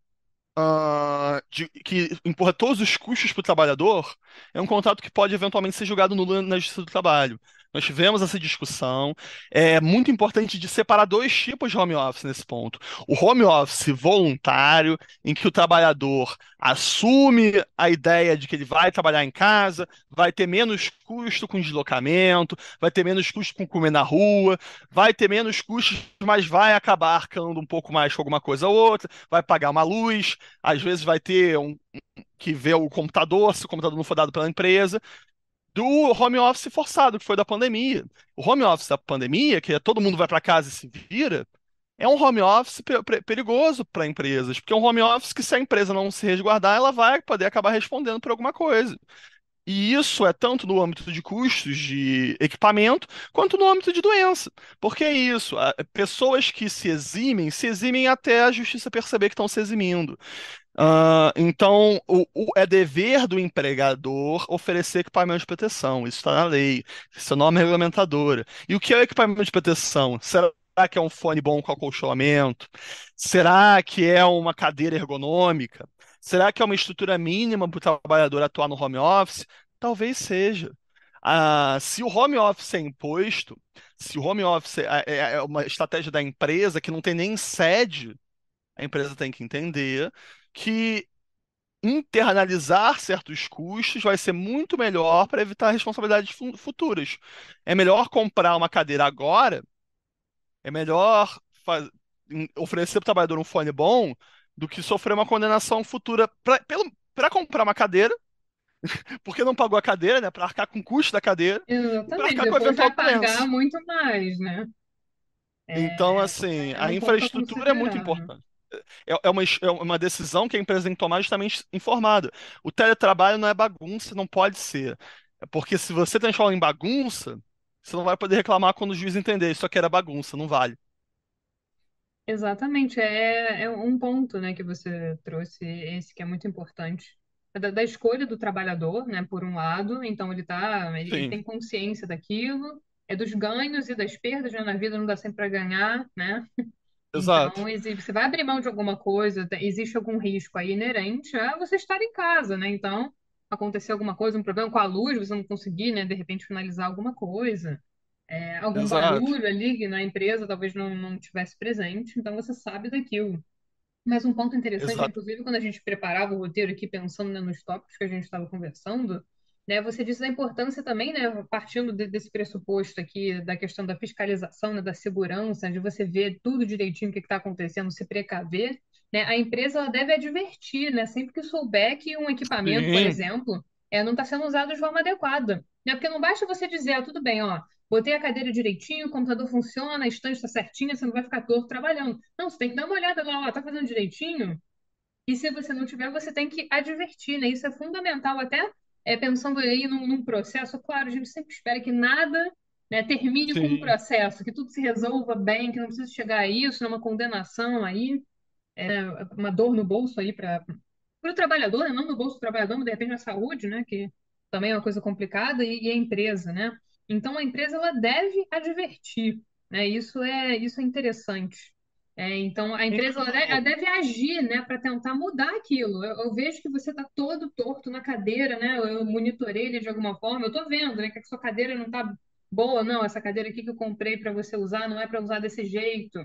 que empurra todos os custos para o trabalhador, é um contrato que pode eventualmente ser julgado nulo na Justiça do Trabalho. Nós tivemos essa discussão. É muito importante de separar dois tipos de home office nesse ponto. O home office voluntário, em que o trabalhador assume a ideia de que ele vai trabalhar em casa, vai ter menos custo com deslocamento, vai ter menos custo com comer na rua, vai ter menos custos, mas vai acabar arcando um pouco mais com alguma coisa ou outra, vai pagar uma luz, às vezes vai ter que ver o computador, se o computador não for dado pela empresa, do home office forçado, que foi da pandemia. O home office da pandemia, que é todo mundo vai para casa e se vira, é um home office perigoso para empresas, porque é um home office que, se a empresa não se resguardar, ela vai poder acabar respondendo por alguma coisa. E isso é tanto no âmbito de custos de equipamento, quanto no âmbito de doença. Porque é isso, pessoas que se eximem até a justiça perceber que estão se eximindo. Então, é dever do empregador oferecer equipamento de proteção. Isso está na lei. Isso é norma regulamentadora. E o que é o equipamento de proteção? Será que é um fone bom com acolchoamento? Será que é uma cadeira ergonômica? Será que é uma estrutura mínima para o trabalhador atuar no home office? Talvez seja. Se o home office é imposto, se o home office é uma estratégia da empresa que não tem nem sede, a empresa tem que entender que internalizar certos custos vai ser muito melhor para evitar responsabilidades futuras. É melhor comprar uma cadeira agora, é melhor oferecer para o trabalhador um fone bom do que sofrer uma condenação futura para comprar uma cadeira, porque não pagou a cadeira, né, para arcar com o custo da cadeira e para Exatamente, arcar com a depois eventual vai pagar doença. muito mais, né? Então, Então, assim, é a um ponto a infraestrutura é muito considerar, né? importante. É uma decisão que a empresa tem que tomar justamente informada. O teletrabalho não é bagunça, não pode ser. Porque se você transforma em bagunça, você não vai poder reclamar quando o juiz entender. Isso aqui era bagunça, não vale. Exatamente, é um ponto, né, que você trouxe, esse que é muito importante. É da escolha do trabalhador, né, por um lado, então ele Sim, tem consciência daquilo, é dos ganhos e das perdas, né, na vida não dá sempre para ganhar, né? exato, Então, você vai abrir mão de alguma coisa, existe algum risco aí inerente a você estar em casa, né? Então, acontecer alguma coisa, um problema com a luz, você não conseguir, né, de repente finalizar alguma coisa, algum exato, barulho ali que na empresa talvez não tivesse presente, então você sabe daquilo. Mas um ponto interessante, Exato. inclusive, quando a gente preparava o roteiro aqui, pensando, né, nos tópicos que a gente estava conversando, né, você disse da importância também, né, partindo desse pressuposto aqui, da questão da fiscalização, né, da segurança, de você ver tudo direitinho o que está acontecendo, se precaver, né, a empresa ela deve advertir, né, sempre que souber que um equipamento, por Sim, exemplo, não está sendo usado de forma adequada. Né, porque não basta você dizer, ah, tudo bem, ó, botei a cadeira direitinho, o computador funciona, a estante está certinha, você não vai ficar torto trabalhando. Não, você tem que dar uma olhada lá, ó, tá fazendo direitinho? E se você não tiver, você tem que advertir, né? Isso é fundamental, até pensando aí num processo. Claro, a gente sempre espera que nada, né, termine com um sim, processo, que tudo se resolva bem, que não precise chegar a isso, numa condenação aí, uma dor no bolso aí para o trabalhador, né? Não no bolso do trabalhador, mas de repente na saúde, né? Que também é uma coisa complicada, e a empresa, né? Então a empresa ela deve advertir, né? Isso é interessante. Então a empresa ela Inclusive, deve agir, né? Para tentar mudar aquilo. Eu vejo que você está todo torto na cadeira, né? Eu monitorei ele de alguma forma, eu estou vendo, né? Que a sua cadeira não está boa, não. Essa cadeira aqui que eu comprei para você usar não é para usar desse jeito.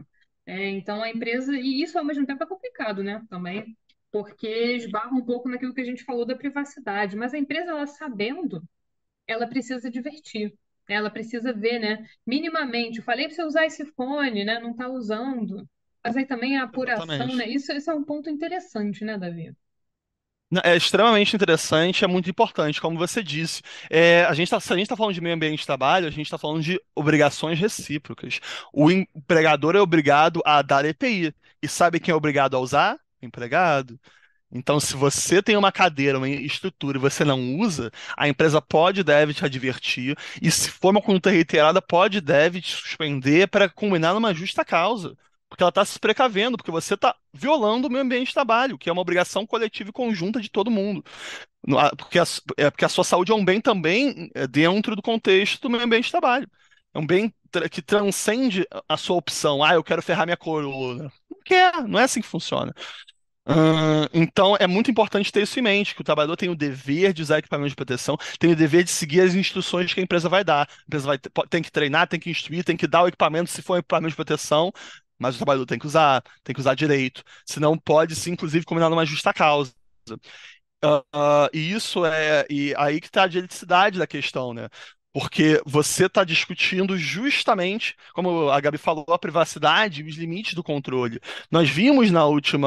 Então a empresa, e isso ao mesmo tempo é complicado, né? Também porque esbarra um pouco naquilo que a gente falou da privacidade. Mas a empresa, ela sabendo, ela precisa divertir. Ela precisa ver, né? Minimamente, eu falei para você usar esse fone, né? Não está usando. Mas aí também a apuração, né? exatamente. Isso é um ponto interessante, né, Davi? É extremamente interessante, é muito importante, como você disse. Se a gente está falando de meio ambiente de trabalho, a gente está falando de obrigações recíprocas. O empregador é obrigado a dar EPI. E sabe quem é obrigado a usar? O empregado. Então, se você tem uma cadeira, uma estrutura e você não usa, a empresa pode e deve te advertir. E se for uma conduta reiterada, pode e deve te suspender para culminar numa justa causa. Porque ela está se precavendo, porque você está violando o meio ambiente de trabalho, que é uma obrigação coletiva e conjunta de todo mundo. Porque a sua saúde é um bem também dentro do contexto do meio ambiente de trabalho. É um bem que transcende a sua opção. Ah, eu quero ferrar minha coluna. Não quer, não é assim que funciona. Então é muito importante ter isso em mente, que o trabalhador tem o dever de usar equipamento de proteção, tem o dever de seguir as instruções que a empresa vai dar. A empresa tem que treinar, tem que instruir, tem que dar o equipamento se for um equipamento de proteção, mas o trabalhador tem que usar direito. Senão pode, sim, inclusive, combinar numa justa causa. E isso e aí que está a dieticidade da questão, né? Porque você está discutindo justamente, como a Gabi falou, a privacidade e os limites do controle. Nós vimos no último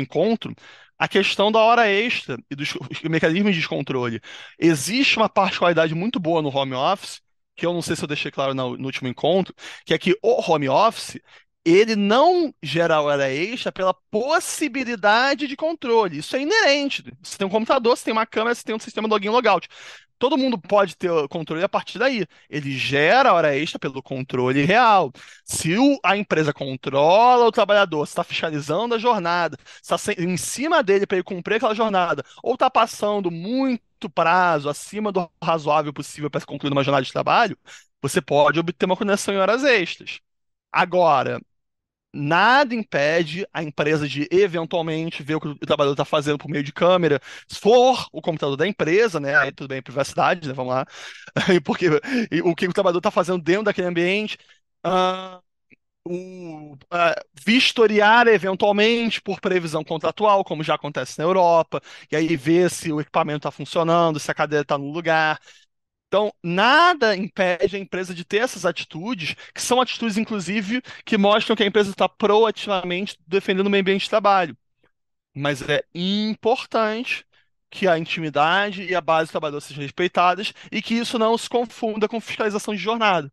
encontro, a questão da hora extra e dos os mecanismos de descontrole. Existe uma particularidade muito boa no home office, que eu não sei se eu deixei claro no último encontro, que é que o home office, ele não gera hora extra pela possibilidade de controle. Isso é inerente. Você tem um computador, você tem uma câmera, você tem um sistema login e logout. Todo mundo pode ter o controle a partir daí. Ele gera hora extra pelo controle real. Se a empresa controla o trabalhador, está fiscalizando a jornada, está em cima dele para ele cumprir aquela jornada, ou está passando muito prazo acima do razoável possível para concluir uma jornada de trabalho, você pode obter uma condenação em horas extras. Agora, nada impede a empresa de eventualmente ver o que o trabalhador está fazendo por meio de câmera. Se for o computador da empresa, né? Aí tudo bem, privacidade, né? Vamos lá. Porque o que o trabalhador está fazendo dentro daquele ambiente. Ah, Vistoriar eventualmente por previsão contratual, como já acontece na Europa, e aí ver se o equipamento está funcionando, se a cadeira está no lugar. Então, nada impede a empresa de ter essas atitudes, que são atitudes, inclusive, que mostram que a empresa está proativamente defendendo o meio ambiente de trabalho. Mas é importante que a intimidade e a base do trabalhador sejam respeitadas e que isso não se confunda com fiscalização de jornada.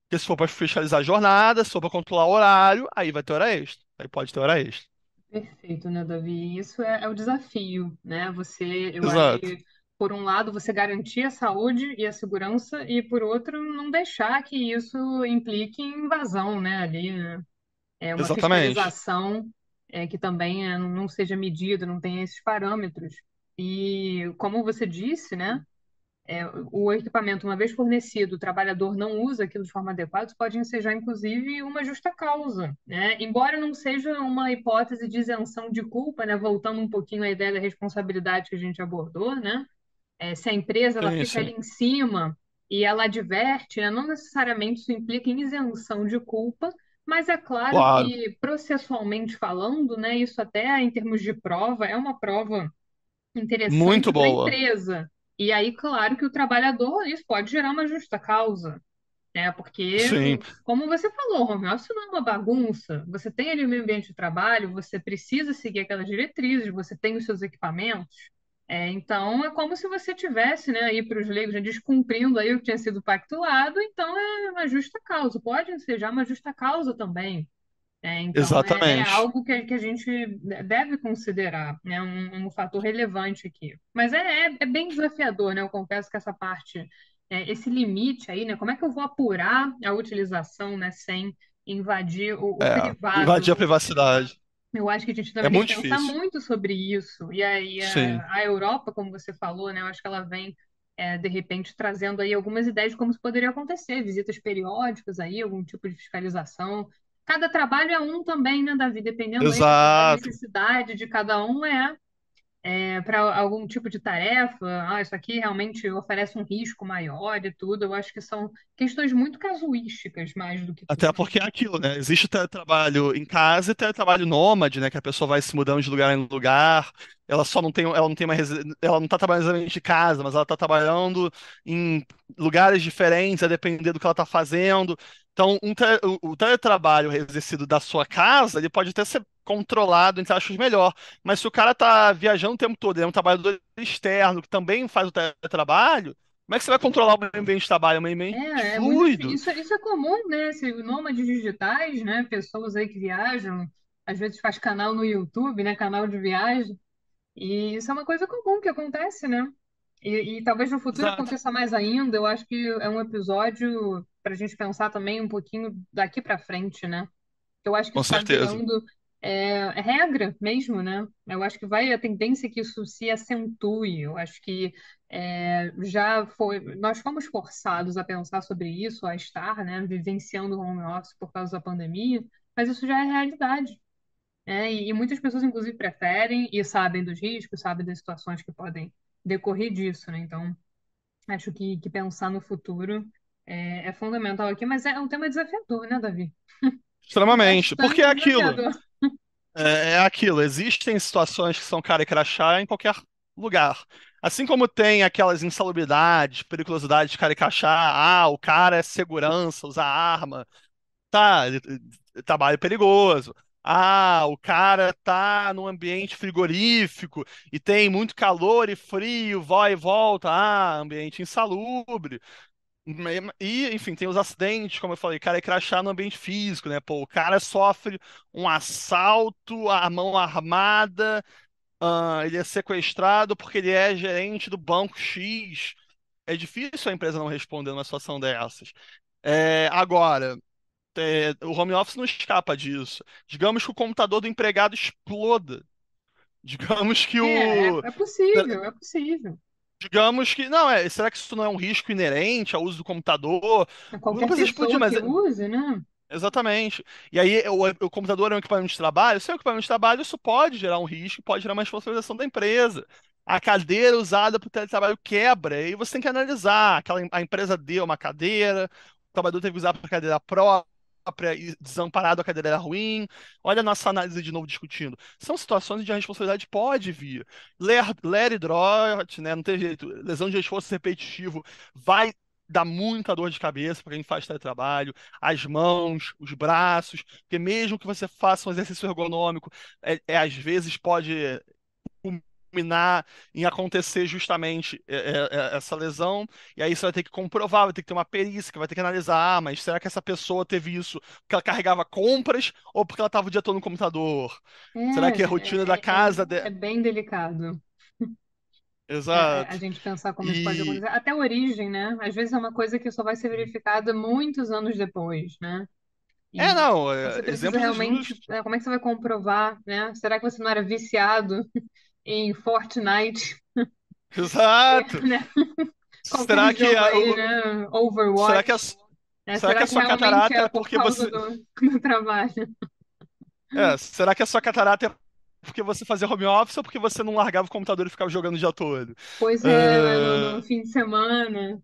Porque se for para fiscalizar a jornada, se for para controlar o horário, aí vai ter hora extra. Aí pode ter hora extra. Perfeito, né, Davi? Isso é o desafio, né? Eu acho Exato. que, por um lado, você garantir a saúde e a segurança, e, por outro, não deixar que isso implique em invasão, né, ali, né? É uma Exatamente. fiscalização que também não seja medida, não tenha esses parâmetros. E, como você disse, né? O equipamento, uma vez fornecido, o trabalhador não usa aquilo de forma adequada, isso pode ensejar, inclusive, uma justa causa, né? Embora não seja uma hipótese de isenção de culpa, né? Voltando um pouquinho à ideia da responsabilidade que a gente abordou, né? Se a empresa ela Sim, fica ali sim. em cima e ela adverte, né? Não necessariamente isso implica em isenção de culpa, Mas é claro Claro. que, processualmente falando, né, isso até em termos de prova, é uma prova Muito interessante para a boa. empresa. E aí, claro que o trabalhador, isso pode gerar uma justa causa, né? Porque, Sim, como você falou, home office não é uma bagunça. Você tem ali o meio ambiente de trabalho, você precisa seguir aquelas diretrizes, você tem os seus equipamentos. Então, é como se você tivesse, né, aí para os leigos, né, descumprindo aí o que tinha sido pactuado, então é uma justa causa. Pode ensejar uma justa causa também. Então, é exatamente. algo que a gente deve considerar, né, um fator relevante aqui. Mas é bem desafiador, né? Eu confesso que essa parte, esse limite aí, né? Como é que eu vou apurar a utilização, né, sem invadir o Invadir a privado? privacidade. Eu acho que a gente É também tem que muito pensar difícil. muito sobre isso. E aí Sim, a Europa, como você falou, né? Eu acho que ela vem, de repente, trazendo aí algumas ideias de como isso poderia acontecer, visitas periódicas aí, algum tipo de fiscalização. Cada trabalho é um também, né, Davi? Dependendo aí da exato. necessidade de cada um, para algum tipo de tarefa. Ah, isso aqui realmente oferece um risco maior e tudo. Eu acho que são questões muito casuísticas, mais do que Até tudo. porque é aquilo, né? Existe teletrabalho em casa e teletrabalho nômade, né? Que a pessoa vai se mudando de lugar em lugar. Ela não tem ela não tá trabalhando exatamente de casa, mas ela tá trabalhando em lugares diferentes, a depender do que ela tá fazendo. Então, o teletrabalho exercido da sua casa, ele pode até ser controlado, entre aspas, melhor. Mas se o cara tá viajando o tempo todo, ele é um trabalhador externo que também faz o teletrabalho, como é que você vai controlar o meio ambiente de trabalho? É um meio ambiente É muito difícil. fluido. Isso é comum, né? Nômades digitais, né? Pessoas aí que viajam, às vezes faz canal no YouTube, né? Canal de viagem. E isso é uma coisa comum que acontece, né? E talvez no futuro Exato, aconteça mais ainda. Eu acho que é um episódio para a gente pensar também um pouquinho daqui para frente, né? Eu acho que com isso está certeza. virando regra mesmo, né? Eu acho que vai a tendência é que isso se acentue. Eu acho que já foi. Nós fomos forçados a pensar sobre isso, a estar, né, vivenciando o home office por causa da pandemia, mas isso já é realidade, né? E muitas pessoas, inclusive, preferem e sabem dos riscos, sabem das situações que podem decorrer disso, né? Então, acho que pensar no futuro é fundamental aqui, mas é um tema desafiador, né, Davi? Extremamente. Porque é Bastante aquilo. desafiador. É aquilo. Existem situações que são cara e crachá em qualquer lugar. Assim como tem aquelas insalubridades, periculosidades, cara e crachá. Ah, o cara é segurança, usa arma. Tá, trabalho perigoso. Ah, o cara tá num ambiente frigorífico e tem muito calor e frio, vai e volta. Ah, ambiente insalubre. E, enfim, tem os acidentes, como eu falei, cara, é crachá no ambiente físico, né? Pô, o cara sofre um assalto à mão armada, ele é sequestrado porque ele é gerente do banco X. É difícil a empresa não responder numa situação dessas. Agora, o home office não escapa disso. Digamos que o computador do empregado exploda. Digamos que o. É possível, é possível. Digamos que. Não, será que isso não é um risco inerente ao uso do computador? Não Qualquer precisa explodir, pessoa mas que use, né? exatamente. E aí, o computador é um equipamento de trabalho. Se é um equipamento de trabalho, isso pode gerar um risco, pode gerar uma responsabilização da empresa. A cadeira usada para o teletrabalho quebra, e aí você tem que analisar. A empresa deu uma cadeira, o trabalhador teve que usar para cadeira própria, e desamparado a cadeira era ruim. Olha a nossa análise de novo discutindo. São situações onde a responsabilidade pode vir. Ler e drote, né? Não tem jeito. Lesão de esforço repetitivo vai dar muita dor de cabeça para quem faz teletrabalho, as mãos, os braços, porque mesmo que você faça um exercício ergonômico, às vezes pode culminar em acontecer justamente essa lesão, e aí você vai ter que comprovar, vai ter que ter uma perícia, que vai ter que analisar, mas será que essa pessoa teve isso porque ela carregava compras ou porque ela estava o dia todo no computador? Será que a rotina da casa... É bem delicado, a Exato. gente pensar como isso pode E... acontecer. Até a origem, né? Às vezes é uma coisa que só vai ser verificada muitos anos depois, né? E Não, você precisa exemplos realmente, justos. como é que você vai comprovar, né? Será que você não era viciado em Fortnite, Exato. né? Qualquer Será que jogo aí, né? será que a, Overwatch, né? será que Será a que sua realmente catarata é é por porque causa você do trabalho? será que a sua catarata é porque você fazia home office ou porque você não largava o computador e ficava jogando o dia todo? Pois é, né? No Ah, fim de semana.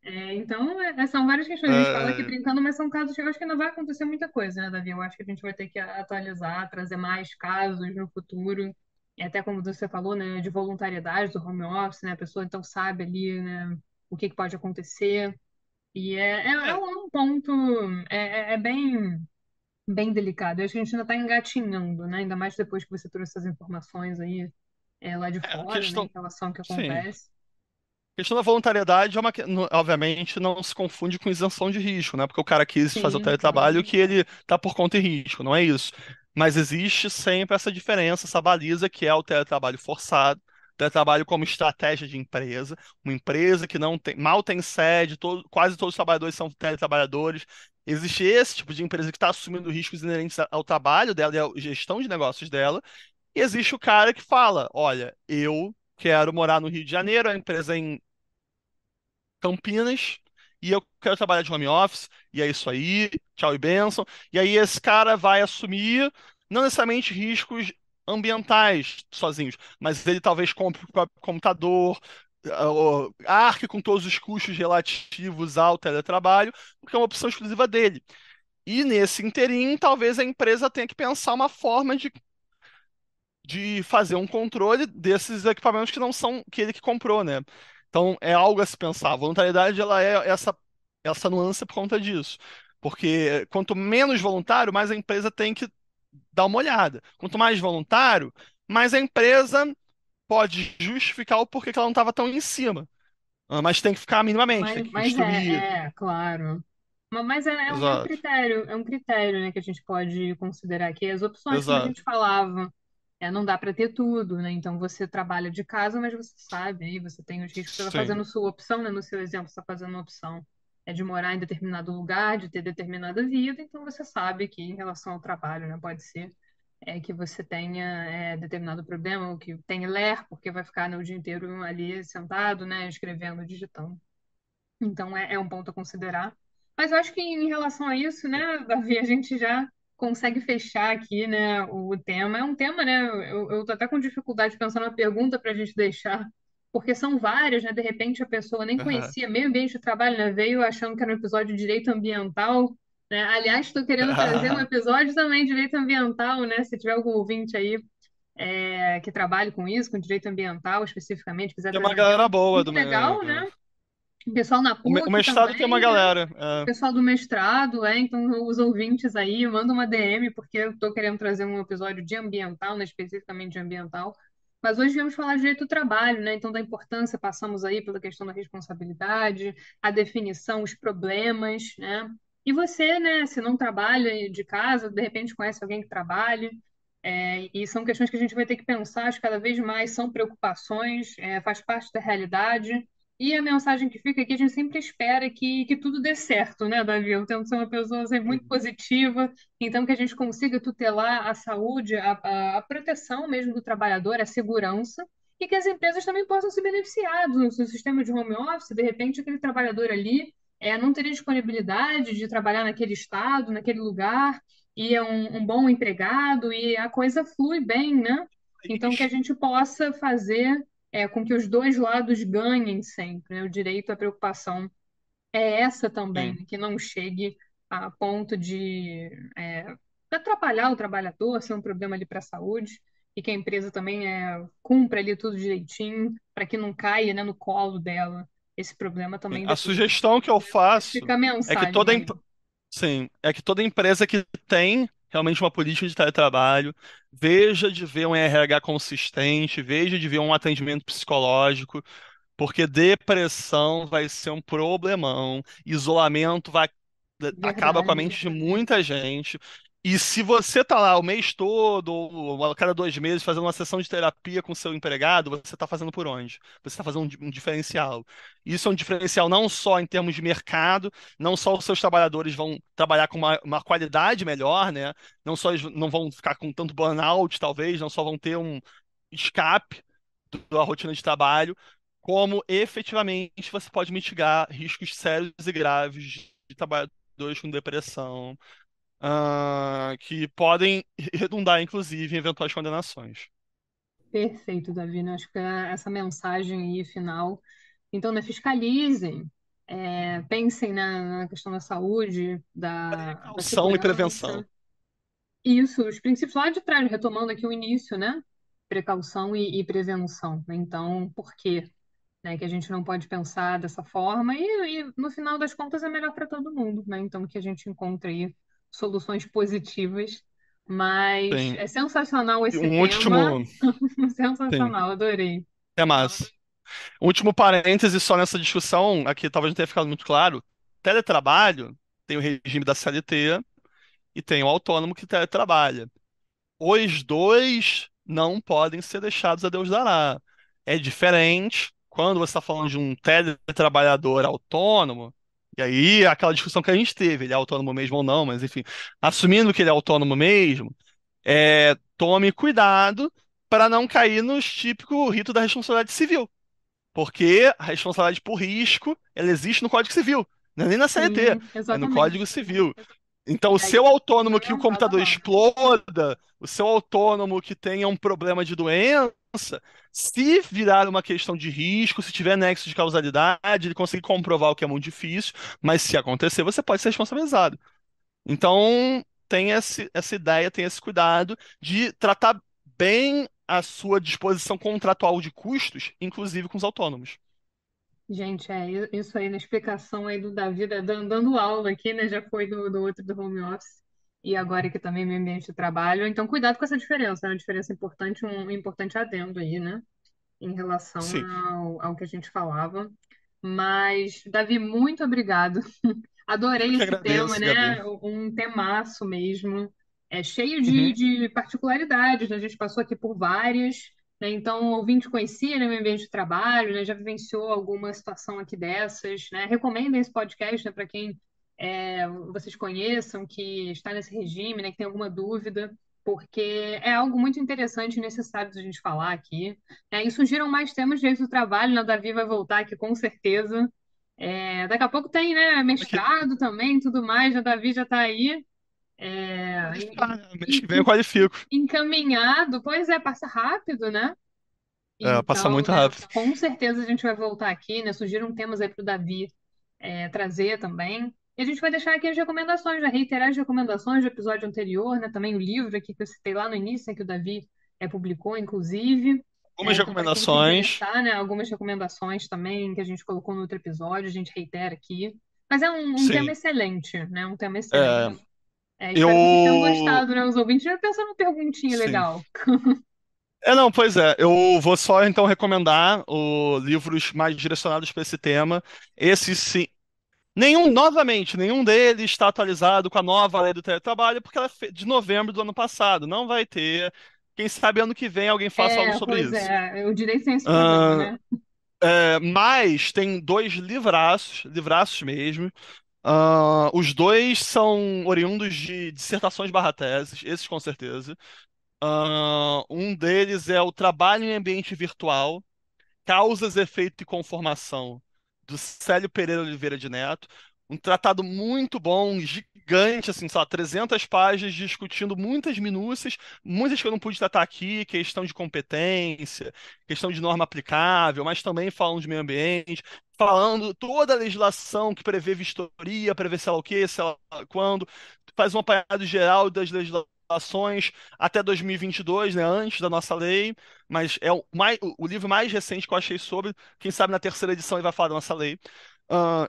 Então, são várias questões. A gente fala aqui É, brincando, mas são casos que eu acho que ainda vai acontecer muita coisa, né, Davi? Eu acho que a gente vai ter que atualizar, trazer mais casos no futuro. E até como você falou, né, de voluntariedade do home office, né? A pessoa então sabe ali, né, o que que pode acontecer. E é, um ponto, bem, bem delicado. Eu acho que a gente ainda está engatinhando, né? Ainda mais depois que você trouxe essas informações aí, lá de a fora, né, em questão, relação ao que sim. acontece. A questão da voluntariedade é obviamente, não se confunde com isenção de risco, né? Porque o cara quis fazer o Sim, teletrabalho claro. que ele tá por conta e risco, não é isso. Mas existe sempre essa diferença, essa baliza que é o teletrabalho forçado, teletrabalho como estratégia de empresa, uma empresa que não tem, mal tem sede, quase todos os trabalhadores são teletrabalhadores. Existe esse tipo de empresa que está assumindo riscos inerentes ao trabalho dela e à gestão de negócios dela. E existe o cara que fala: olha, eu quero morar no Rio de Janeiro, a empresa é em Campinas e eu quero trabalhar de home office, e é isso aí, tchau e bênção. E aí esse cara vai assumir não necessariamente riscos ambientais sozinhos, mas ele talvez compre o próprio computador, arque com todos os custos relativos ao teletrabalho, porque é uma opção exclusiva dele. E nesse interim, talvez a empresa tenha que pensar uma forma de fazer um controle desses equipamentos que não são que ele que comprou, né? Então é algo a se pensar. A voluntariedade ela é essa nuance por conta disso. Porque quanto menos voluntário, mais a empresa tem que dar uma olhada. Quanto mais voluntário, mais a empresa pode justificar o porquê que ela não estava tão em cima. Mas tem que ficar minimamente, tem que Mas instruir. claro. Mas Exato, é um critério, né, que a gente pode considerar aqui. As opções, como a exato. gente falava, não dá para ter tudo, né? Então você trabalha de casa, mas você sabe, aí você tem os riscos, você está Sim. fazendo sua opção, né? No seu exemplo, você está fazendo uma opção de morar em determinado lugar, de ter determinada vida, então você sabe que em relação ao trabalho, né, pode ser que você tenha determinado problema, ou que tenha ler, porque vai ficar, né, o dia inteiro ali sentado, né, escrevendo, digitando. Então é um ponto a considerar. Mas eu acho que em relação a isso, né, Davi, a gente já consegue fechar aqui, né, o tema. É um tema, né, eu tô até com dificuldade pensando na pergunta para a gente deixar, porque são várias, né, de repente a pessoa nem Aham. conhecia meio ambiente de trabalho, né, veio achando que era um episódio de direito ambiental, né. Aliás, estou querendo trazer um episódio também de direito ambiental, né, se tiver algum ouvinte aí que trabalhe com isso, com direito ambiental especificamente, quiser Tem uma trazer um tema galera boa muito legal, né, o pessoal na o PUC mestrado tem uma também, né? galera. O pessoal do mestrado, então os ouvintes aí, manda uma DM, porque eu estou querendo trazer um episódio de ambiental, né? Especificamente de ambiental. Mas hoje viemos falar de direito do trabalho, né? Então, da importância, passamos aí pela questão da responsabilidade, a definição, os problemas, né? E você, né, se não trabalha de casa, de repente conhece alguém que trabalhe, e são questões que a gente vai ter que pensar, acho que cada vez mais são preocupações, faz parte da realidade. E a mensagem que fica aqui, a gente sempre espera que tudo dê certo, né, Davi? Eu tento ser uma pessoa sempre muito Uhum. positiva, então que a gente consiga tutelar a saúde, a proteção mesmo do trabalhador, a segurança, e que as empresas também possam se beneficiar do sistema de home office, de repente aquele trabalhador ali não teria disponibilidade de trabalhar naquele estado, naquele lugar, e é um bom empregado, e a coisa flui bem, né? Então que a gente possa fazer com que os dois lados ganhem sempre, né? O direito à preocupação é essa também, Sim. né? Que não chegue a ponto de atrapalhar o trabalhador, ser um problema ali para a saúde, e que a empresa também cumpra ali tudo direitinho, para que não caia, né, no colo dela esse problema Sim. também A depois. sugestão que eu Acho que faço fica a é que mensagem aí. sim, é que toda empresa que tem realmente uma política de teletrabalho veja de ver um RH consistente, veja de ver um atendimento psicológico, porque depressão vai ser um problemão, isolamento vai acaba com a Verdade. mente de muita gente. E se você tá lá o mês todo, ou a cada 2 meses, fazendo uma sessão de terapia com seu empregado, você está fazendo por onde? Você está fazendo um diferencial. Isso é um diferencial não só em termos de mercado, não só os seus trabalhadores vão trabalhar com uma qualidade melhor, né? Não só eles não vão ficar com tanto burnout, talvez, não só vão ter um escape da rotina de trabalho, como efetivamente você pode mitigar riscos sérios e graves de trabalhadores com depressão, que podem redundar, inclusive, em eventuais condenações. Perfeito, Davi, né? Acho que essa mensagem aí final. Então, né, fiscalizem. Pensem na questão da saúde, da Precaução e prevenção. segurança. Isso, os princípios lá de trás, retomando aqui o início, né? Precaução e prevenção, né? Então, por quê? Né, que a gente não pode pensar dessa forma e no final das contas é melhor para todo mundo, né? Então que a gente encontre aí soluções positivas. Mas Tem é sensacional e esse um tema, último, tem, sensacional, adorei. é massa. Um último parêntese só nessa discussão, aqui talvez não tenha ficado muito claro. Teletrabalho tem o regime da CLT e tem o autônomo que teletrabalha. Os dois não podem ser deixados a Deus dará. É diferente quando você está falando de um teletrabalhador autônomo, e aí é aquela discussão que a gente teve, ele é autônomo mesmo ou não, mas enfim, assumindo que ele é autônomo mesmo, tome cuidado para não cair no típico rito da responsabilidade civil. Porque a responsabilidade por risco, ela existe no Código Civil, não é nem na CLT, Sim, é no Código exatamente. Civil. Então, o E aí seu autônomo que o não dá computador babá. exploda, o seu autônomo que tenha um problema de doença, se virar uma questão de risco, se tiver nexo de causalidade, ele conseguir comprovar o que é muito difícil, mas se acontecer, você pode ser responsabilizado. Então, tem essa ideia, tem esse cuidado de tratar bem a sua disposição contratual de custos, inclusive com os autônomos. Gente, isso aí na explicação aí do Davi, dando aula aqui, né? Já foi do outro do home office e agora aqui também meu ambiente de trabalho. Então, cuidado com essa diferença, é uma diferença importante, um importante adendo aí, né? Em relação Sim, ao que a gente falava. Mas, Davi, muito obrigado. eu Adorei que esse tema, agradeço, Gabi. né? Um temaço mesmo. É cheio Uhum. de particularidades, né? A gente passou aqui por várias, né? Então, o ouvinte conhecia, né, meu ambiente de trabalho, né? Já vivenciou alguma situação aqui dessas, né? Recomendem esse podcast, né, para quem vocês conheçam, que está nesse regime, né? Que tem alguma dúvida, porque é algo muito interessante e necessário da gente falar aqui. E surgiram mais temas de direito do trabalho, né? O Davi vai voltar aqui com certeza. Daqui a pouco tem, né, Aqui, mestrado também, tudo mais, o Davi já está aí pode ficar, né? Mês que en- vem eu qualifico. encaminhado. Pois é, passa rápido, né? É, passa Então, muito rápido. com certeza a gente vai voltar aqui, né? Surgiram temas aí para o Davi trazer também. E a gente vai deixar aqui as recomendações, né? Reiterar as recomendações do episódio anterior, né? Também o livro aqui que eu citei lá no início, né, que o Davi publicou, inclusive. Algumas Então, para quem se recomendações. interessar, né? Algumas recomendações também que a gente colocou no outro episódio, a gente reitera aqui. Mas é um tema Sim. excelente, né? Um tema excelente. É, Espero que vocês tenham eu. gostado, né? Os ouvintes já pensam numa perguntinha Sim. legal. Não, pois é. Eu vou só então recomendar livros mais direcionados para esse tema. Esses sim. Novamente, nenhum deles está atualizado com a nova lei do teletrabalho, porque ela é de novembro do ano passado. Não vai ter. Quem sabe ano que vem alguém faça algo sobre Pois isso. é, o direito tem esse problema, Ahn, né? mas tem dois livraços, livraços mesmo. Os dois são oriundos de dissertações barra teses, esses com certeza. Um deles é o Trabalho em Ambiente Virtual, Causas, Efeito e Conformação, do Célio Pereira Oliveira de Neto. Um tratado muito bom, gigante, assim, só 300 páginas, discutindo muitas minúcias, muitas que eu não pude tratar aqui, questão de competência, questão de norma aplicável, mas também falando de meio ambiente, falando toda a legislação que prevê vistoria, prevê sei lá o quê, sei lá quando, faz um apanhado geral das legislações até 2022, né, antes da nossa lei, mas é o livro mais recente que eu achei sobre. Quem sabe na terceira edição ele vai falar da nossa lei.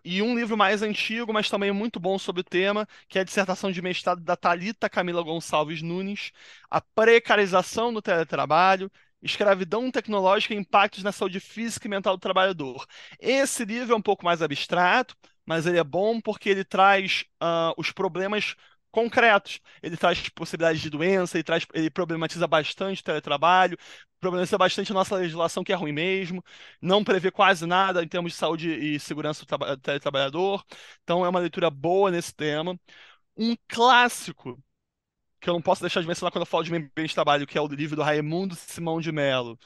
E um livro mais antigo, mas também muito bom sobre o tema, que é a dissertação de mestrado da Thalita Camila Gonçalves Nunes, A Precarização no Teletrabalho, Escravidão Tecnológica e Impactos na Saúde Física e Mental do Trabalhador. Esse livro é um pouco mais abstrato, mas ele é bom porque ele traz os problemas concretos. Ele traz possibilidades de doença, ele problematiza bastante o teletrabalho, problematiza bastante a nossa legislação, que é ruim mesmo, não prevê quase nada em termos de saúde e segurança do teletrabalhador. Então é uma leitura boa nesse tema. Um clássico que eu não posso deixar de mencionar quando eu falo de meio ambiente de trabalho, que é o livro do Raimundo Simão de Mello,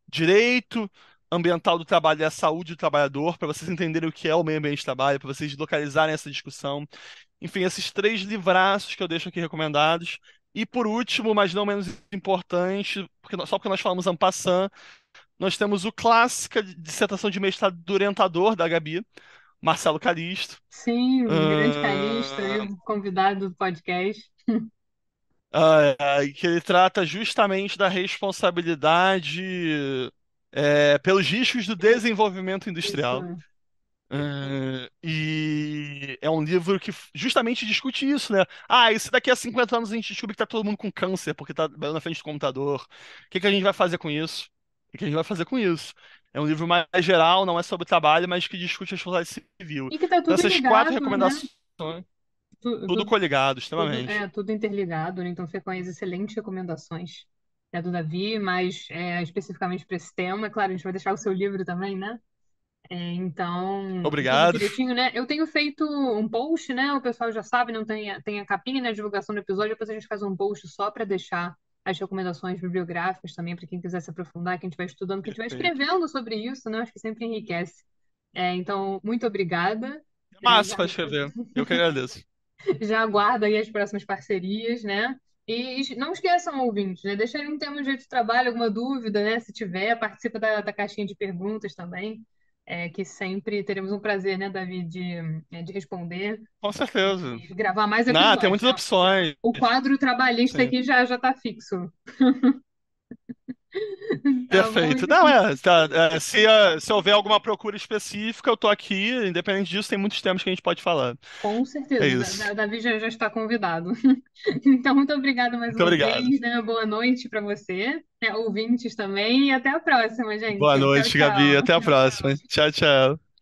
Direito Ambiental do Trabalho e a Saúde do Trabalhador, para vocês entenderem o que é o meio ambiente de trabalho, para vocês localizarem essa discussão. Enfim, esses três livraços que eu deixo aqui recomendados. E por último, mas não menos importante, só porque nós falamos en passant, nós temos o clássica dissertação de mestrado do orientador da Gabi, Marcelo Calixto. Sim, um grande Calixto, aí, ah, um convidado do podcast. que ele trata justamente da responsabilidade pelos riscos do desenvolvimento industrial. Isso. E é um livro que justamente discute isso, né? Ah, e se daqui a 50 anos a gente descobrir que tá todo mundo com câncer porque tá na frente do computador, o que que a gente vai fazer com isso? O que que a gente vai fazer com isso? É um livro mais geral, não é sobre trabalho, mas que discute a responsabilidade civil. E que tá Então, tudo essas quatro ligado, né? recomendações, tudo Tudo, coligado, tudo, extremamente. tudo interligado, né? Então você conhece excelentes recomendações, né, do Davi, mas especificamente para esse tema. É claro, a gente vai deixar o seu livro também, né? Então, tudo Obrigado. direitinho, né? Eu tenho feito um post, né? O pessoal já sabe, não tem a capinha na divulgação do episódio, depois a gente faz um post só para deixar as recomendações bibliográficas também para quem quiser se aprofundar, quem estiver estudando, quem estiver Perfeito. escrevendo sobre isso, né? Acho que sempre enriquece. Então, muito obrigada. É né? massa Já, para escrever. Eu que agradeço. já aguardo aí as próximas parcerias, né? E não esqueçam, ouvintes, né? Deixa aí um tema de trabalho, alguma dúvida, né? Se tiver, participa da caixinha de perguntas também, que sempre teremos um prazer, né, Davi, de responder Com certeza. e gravar mais Não, tem episódios, muitas né? opções. O quadro trabalhista Sim. aqui já tá fixo. Tá bom? Perfeito. Não, se houver alguma procura específica, eu tô aqui. Independente disso, tem muitos temas que a gente pode falar. Com É certeza. isso. Davi já está convidado. Então, muito obrigada mais Muito uma obrigado. vez, né? Boa noite para você, né? Ouvintes também, e até a próxima, gente. Boa Tchau, noite, Gabi. Até a tchau. próxima. Tchau, tchau.